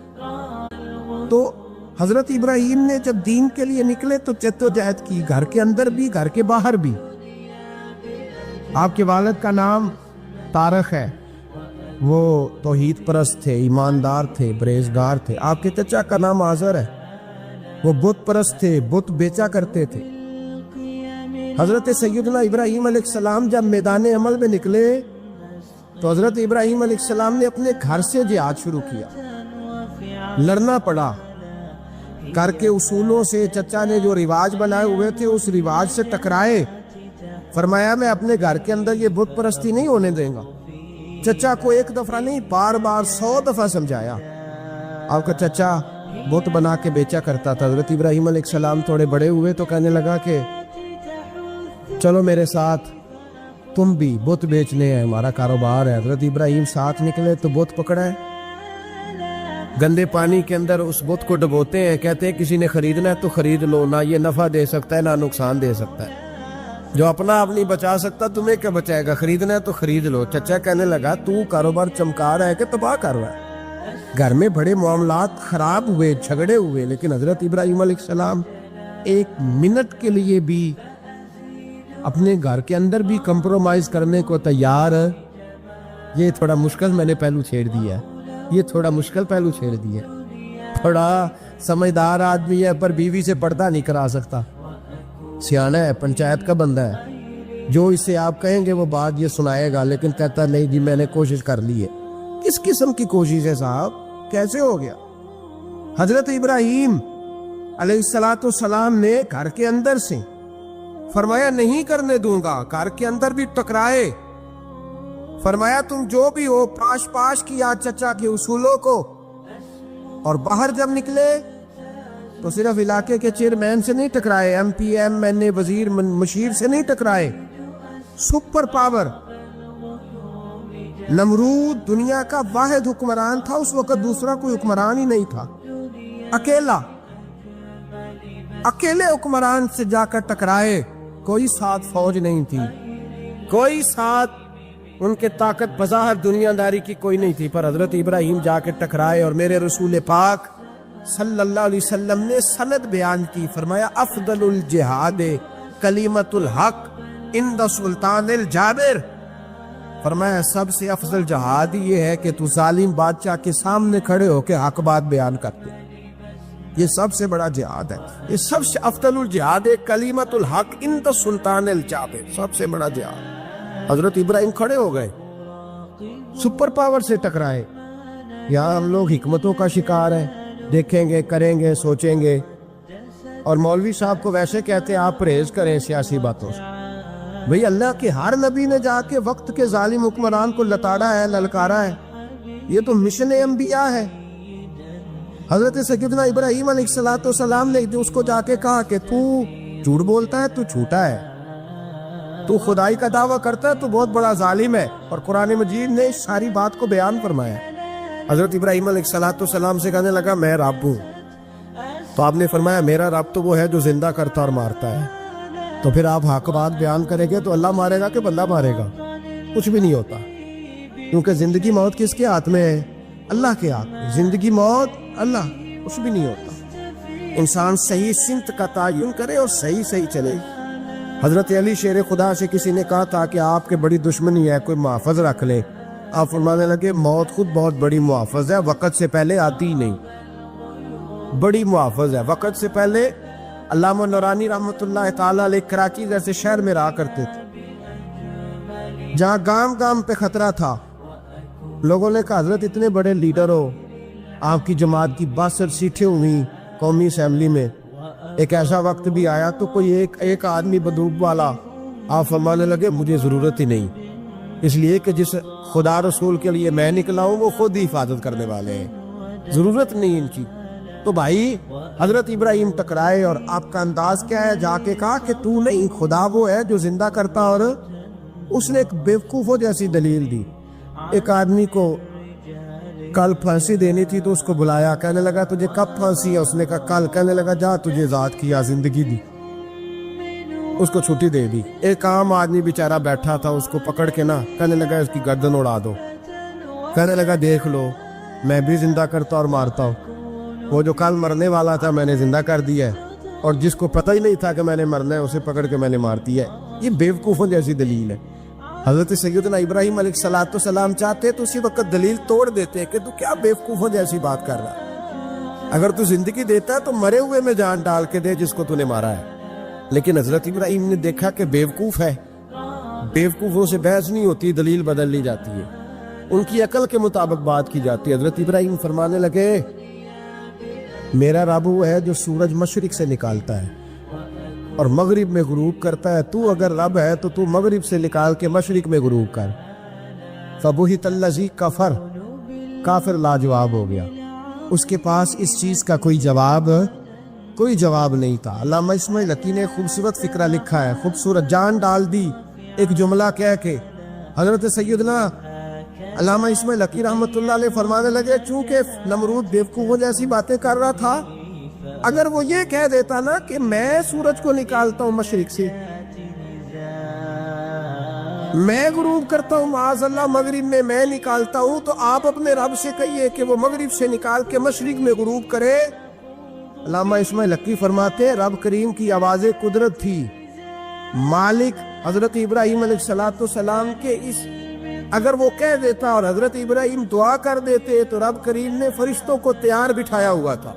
تو حضرت ابراہیم نے جب دین کے لیے نکلے تو جدوجہد کی, گھر کے اندر بھی گھر کے باہر بھی. آپ کے والد کا نام طارق ہے, وہ توحید پرست تھے, ایماندار تھے, پرہیزگار تھے. آپ کے چچا کا نام آزر ہے, وہ بت پرست تھے, بت بیچا کرتے تھے. حضرت سیدنا ابراہیم علیہ السلام جب میدان عمل میں نکلے تو حضرت ابراہیم علیہ السلام نے اپنے گھر سے جہاد شروع کیا. لڑنا پڑا, گھر کے اصولوں سے. چچا نے جو رواج بنائے ہوئے تھے اس رواج سے ٹکرائے. فرمایا میں اپنے گھر کے اندر یہ بت پرستی نہیں ہونے دیں گا. چچا کو ایک دفعہ نہیں, بار بار 100 دفعہ سمجھایا. آپ کا چچا بت بنا کے بیچا کرتا تھا. حضرت ابراہیم علیہ السلام تھوڑے بڑے ہوئے تو کہنے لگا کہ چلو میرے ساتھ, تم بھی بت بیچنے ہیں, ہمارا کاروبار ہے. حضرت ابراہیم ساتھ نکلے تو بت پکڑا ہے, گندے پانی کے اندر اس بت کو ڈبوتے ہیں, کہتے ہیں کسی نے خریدنا ہے تو خرید لو, نہ یہ نفع دے سکتا ہے نہ نقصان دے سکتا ہے. جو اپنا آپ نہیں بچا سکتا تمہیں کیا بچائے گا, خریدنا ہے تو خرید لو. چچا کہنے لگا تو کاروبار چمکا رہا ہے کہ تباہ کر رہا ہے. گھر میں بڑے معاملات خراب ہوئے, جھگڑے ہوئے, لیکن حضرت ابراہیم علیہ السلام ایک منٹ کے لیے بھی اپنے گھر کے اندر بھی کمپرومائز کرنے کو تیار یہ تھوڑا مشکل میں نے پہلو چھیڑ دیا ہے، یہ تھوڑا مشکل پہلو چھیڑ دیا ہے، تھوڑا سمجھدار آدمی ہے پر بیوی سے پردہ نہیں کرا سکتا، سیانا ہے، پنچایت کا بندہ ہے، جو اسے آپ کہیں گے وہ بات یہ سنائے گا، لیکن کہتا نہیں جی میں نے کوشش کر لی ہے۔ کس قسم کی کوشش ہے صاحب؟ کیسے ہو گیا؟ حضرت ابراہیم علیہ السلام نے گھر کے اندر سے فرمایا نہیں کرنے دوں گا، گھر کے اندر بھی ٹکرائے، فرمایا تم جو بھی ہو پاش پاش کیا چچا کے اصولوں کو، اور باہر جب نکلے تو صرف علاقے کے چیئرمین سے نہیں ٹکرائے، ایم پی ایم این اے وزیر مشیر سے نہیں ٹکرائے، سپر پاور نمرود دنیا کا واحد حکمران تھا، اس وقت دوسرا کوئی حکمران ہی نہیں تھا، اکیلے حکمران سے جا کر ٹکرائے، کوئی ساتھ فوج نہیں تھی، کوئی ساتھ ان کے طاقت بظاہر دنیا داری کی کوئی نہیں تھی، پر حضرت ابراہیم جا کے ٹکرائے، اور میرے رسول پاک صلی اللہ علیہ وسلم نے سند بیان کی، فرمایا افضل الجہاد کلمۃ الحق عند سلطان الجابر، فرمایا سب سے افضل جہاد یہ ہے کہ تو ظالم بادشاہ کے سامنے کھڑے ہو کے حق بات بیان کرتے، یہ سب سے بڑا جہاد ہے، یہ سب سے افضل الجہاد کلمۃ الحق عند سلطان الجابر، سب سے بڑا جہاد۔ حضرت ابراہیم کھڑے ہو گئے، سپر پاور سے ٹکرائے۔ یہاں ہم لوگ حکمتوں کا شکار ہیں، دیکھیں گے، کریں گے، سوچیں گے، اور مولوی صاحب کو ویسے کہتے ہیں آپ پرہیز کریں سیاسی باتوں سے۔ بھئی اللہ کے ہر نبی نے جا کے وقت کے ظالم حکمران کو لتاڑا ہے، للکارا ہے، یہ تو مشن انبیاء ہے۔ حضرت سیدنا ابراہیم علیہ السلام نے اس کو جا کے کہا کہ تو جھوٹ بولتا ہے، تو جھوٹا ہے، تو خدائی کا دعویٰ کرتا ہے، تو بہت بڑا ظالم ہے، اور قرآن مجید نے اس ساری بات کو بیان فرمایا۔ حضرت ابراہیم علیہ السلام سے کہنے لگا میں رب ہوں، تو آپ نے فرمایا میرا رب تو وہ ہے جو زندہ کرتا اور مارتا ہے، تو پھر آپ حق بات بیان کریں گے تو اللہ مارے گا کہ بندہ مارے گا؟ کچھ بھی نہیں ہوتا، کیونکہ زندگی موت کس کے ہاتھ میں ہے؟ اللہ کے ہاتھ میں، زندگی موت اللہ، کچھ بھی نہیں ہوتا۔ انسان صحیح سمت کا تعین کرے اور صحیح چلے۔ حضرت علی شیر خدا سے کسی نے کہا تھا کہ آپ کے بڑی دشمنی ہے، کوئی محافظ رکھ لے، آپ فرمانے لگے موت خود بہت بڑی محافظ ہے، وقت سے پہلے آتی ہی نہیں، بڑی محافظ ہے، وقت سے پہلے۔ علامہ نورانی رحمۃ اللہ تعالیٰ علیہ کراچی جیسے شہر میں رہا کرتے تھے، جہاں گام گام پہ خطرہ تھا، لوگوں نے کہا حضرت اتنے بڑے لیڈر ہو، آپ کی جماعت کی 62 سیٹیں ہوئی قومی اسمبلی میں، ایک ایسا وقت بھی آیا تو کوئی ایک آدمی بندوق والا، آپ فرمانے لگے مجھے ضرورت ہی نہیں، اس لیے کہ جس خدا رسول کے لیے میں نکلا ہوں وہ خود ہی حفاظت کرنے والے ہیں، ضرورت نہیں ان کی۔ تو بھائی حضرت ابراہیم ٹکرائے، اور آپ کا انداز کیا ہے؟ جا کے کہا کہ تو نہیں، خدا وہ ہے جو زندہ کرتا، اور اس نے ایک بیوقوفوں جیسی دلیل دی۔ ایک آدمی کو کل پھانسی دینی تھی تو اس کو بلایا، کہنے لگا تجھے کب پھانسی ہے؟ اس نے کہا کل، کہنے لگا جا تجھے ذات کیا زندگی دی، اس کو چھٹی دے دی۔ ایک عام آدمی بیچارہ بیٹھا تھا، اس کو پکڑ کے نا کہنے لگا اس کی گردن اڑا دو، کہنے لگا دیکھ لو میں بھی زندہ کرتا اور مارتا ہوں، وہ جو کل مرنے والا تھا میں نے زندہ کر دیا ہے، اور جس کو پتہ ہی نہیں تھا کہ میں نے مرنا ہے اسے پکڑ کے میں نے مار دیا ہے۔ یہ بیوقوفوں جیسی دلیل ہے۔ حضرت سیدنا ابراہیم علیہ السلام چاہتے تو اسی وقت دلیل توڑ دیتے کہ تو کیا بیوقوفوں جیسی بات کر رہا ہے، اگر تو زندگی دیتا ہے تو مرے ہوئے میں جان ڈال کے دے جس کو تو نے مارا ہے۔ لیکن حضرت ابراہیم نے دیکھا کہ بیوقوف ہے، بیوقوفوں سے بحث نہیں ہوتی، دلیل بدل لی جاتی ہے، ان کی عقل کے مطابق بات کی جاتی ہے۔ حضرت ابراہیم فرمانے لگے میرا رب وہ ہے جو سورج مشرق سے نکالتا ہے اور مغرب میں غروب کرتا ہے، تو اگر رب ہے تو مغرب سے نکال کے مشرق میں غروب کر۔ فبہت الذی کفر، کافر لاجواب ہو گیا، اس کے پاس اس چیز کا کوئی جواب نہیں تھا۔ علامہ اسماعیل حقی نے خوبصورت فقرہ لکھا ہے، خوبصورت جان ڈال دی ایک جملہ کہہ کے۔ حضرت سیدنا علامہ اسماعیل حقی رحمۃ اللہ علیہ فرمانے لگے چونکہ نمرود بیوقوفوں جیسی باتیں کر رہا تھا، اگر وہ یہ کہہ دیتا نا کہ میں سورج کو نکالتا ہوں مشرق سے، میں غروب کرتا ہوں معاذ اللہ مغرب میں نکالتا ہوں، تو آپ اپنے رب سے کہیے کہ وہ مغرب سے نکال کے مشرق میں غروب کرے۔ علامہ اسماعیل حقی فرماتے رب کریم کی آواز قدرت تھی، مالک حضرت ابراہیم علیہ السلام کے اس اگر وہ کہہ دیتا اور حضرت ابراہیم دعا کر دیتے تو رب کریم نے فرشتوں کو تیار بٹھایا ہوا تھا.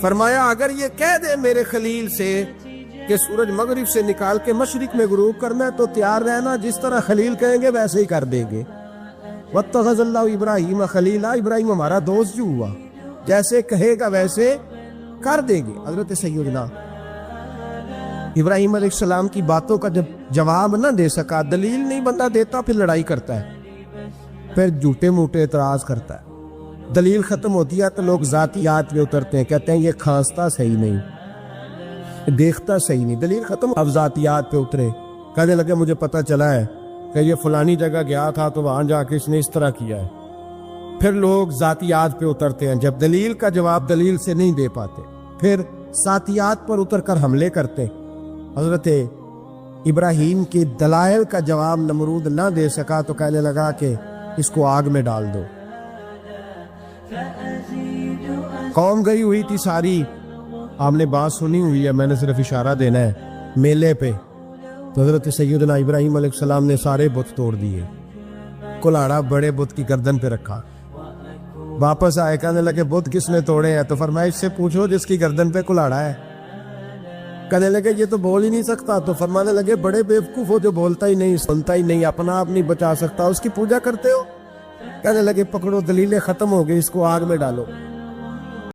فرمایا اگر یہ کہہ دے میرے خلیل سے کہ سورج مغرب سے نکال کے مشرق میں غروب کرنا ہے تو تیار رہنا، جس طرح خلیل کہیں گے ویسے ہی کر دیں گے. واتخذ اللہ ابراہیم خلیلا، ابراہیم ہمارا دوست جو ہوا، جیسے کہے گا ویسے کر دیں گے. حضرت سیدنا ابراہیم علیہ السلام کی باتوں کا جب جواب نہ دے سکا، دلیل نہیں بندہ دیتا، پھر لڑائی کرتا ہے، پھر جھوٹے موٹے اعتراض کرتا ہے. دلیل ختم ہوتی ہے تو لوگ ذاتیات پہ اترتے ہیں، کہتے ہیں یہ کھانستا صحیح نہیں، دیکھتا صحیح نہیں. دلیل ختم، اب ذاتیات پہ اترے، کہنے لگے مجھے پتہ چلا ہے کہ یہ فلانی جگہ گیا تھا تو وہاں جا کے اس نے اس طرح کیا ہے. پھر لوگ ذاتیات پہ اترتے ہیں، جب دلیل کا جواب دلیل سے نہیں دے پاتے پھر ذاتیات پر اتر کر حملے کرتے. حضرت ابراہیم کے دلائل کا جواب نمرود نہ دے سکا تو کہنے لگا کہ اس کو آگ میں ڈال دو. قوم گئی ہوئی تھی ساری، آپ نے بات سنی ہوئی ہے، میں نے صرف اشارہ دینا ہے، میلے پہ. تو حضرت سیدنا ابراہیم علیہ السلام نے سارے بت توڑ دیے، کلاڑا بڑے بت کی گردن پہ رکھا. واپس آئے، کہنے لگے بت کس نے توڑے ہیں؟ تو فرمایا اس سے پوچھو جس کی گردن پہ کلاڑا ہے. کہنے لگے یہ تو بول ہی نہیں سکتا. تو فرمانے لگے بڑے بیوقوف ہو جو بولتا ہی نہیں، سنتا ہی نہیں، اپنا آپ نہیں بچا سکتا، اس کی پوجا کرتے ہو. کہنے لگے پکڑو، دلیلیں ختم ہو گئی، اس کو آگ میں ڈالو.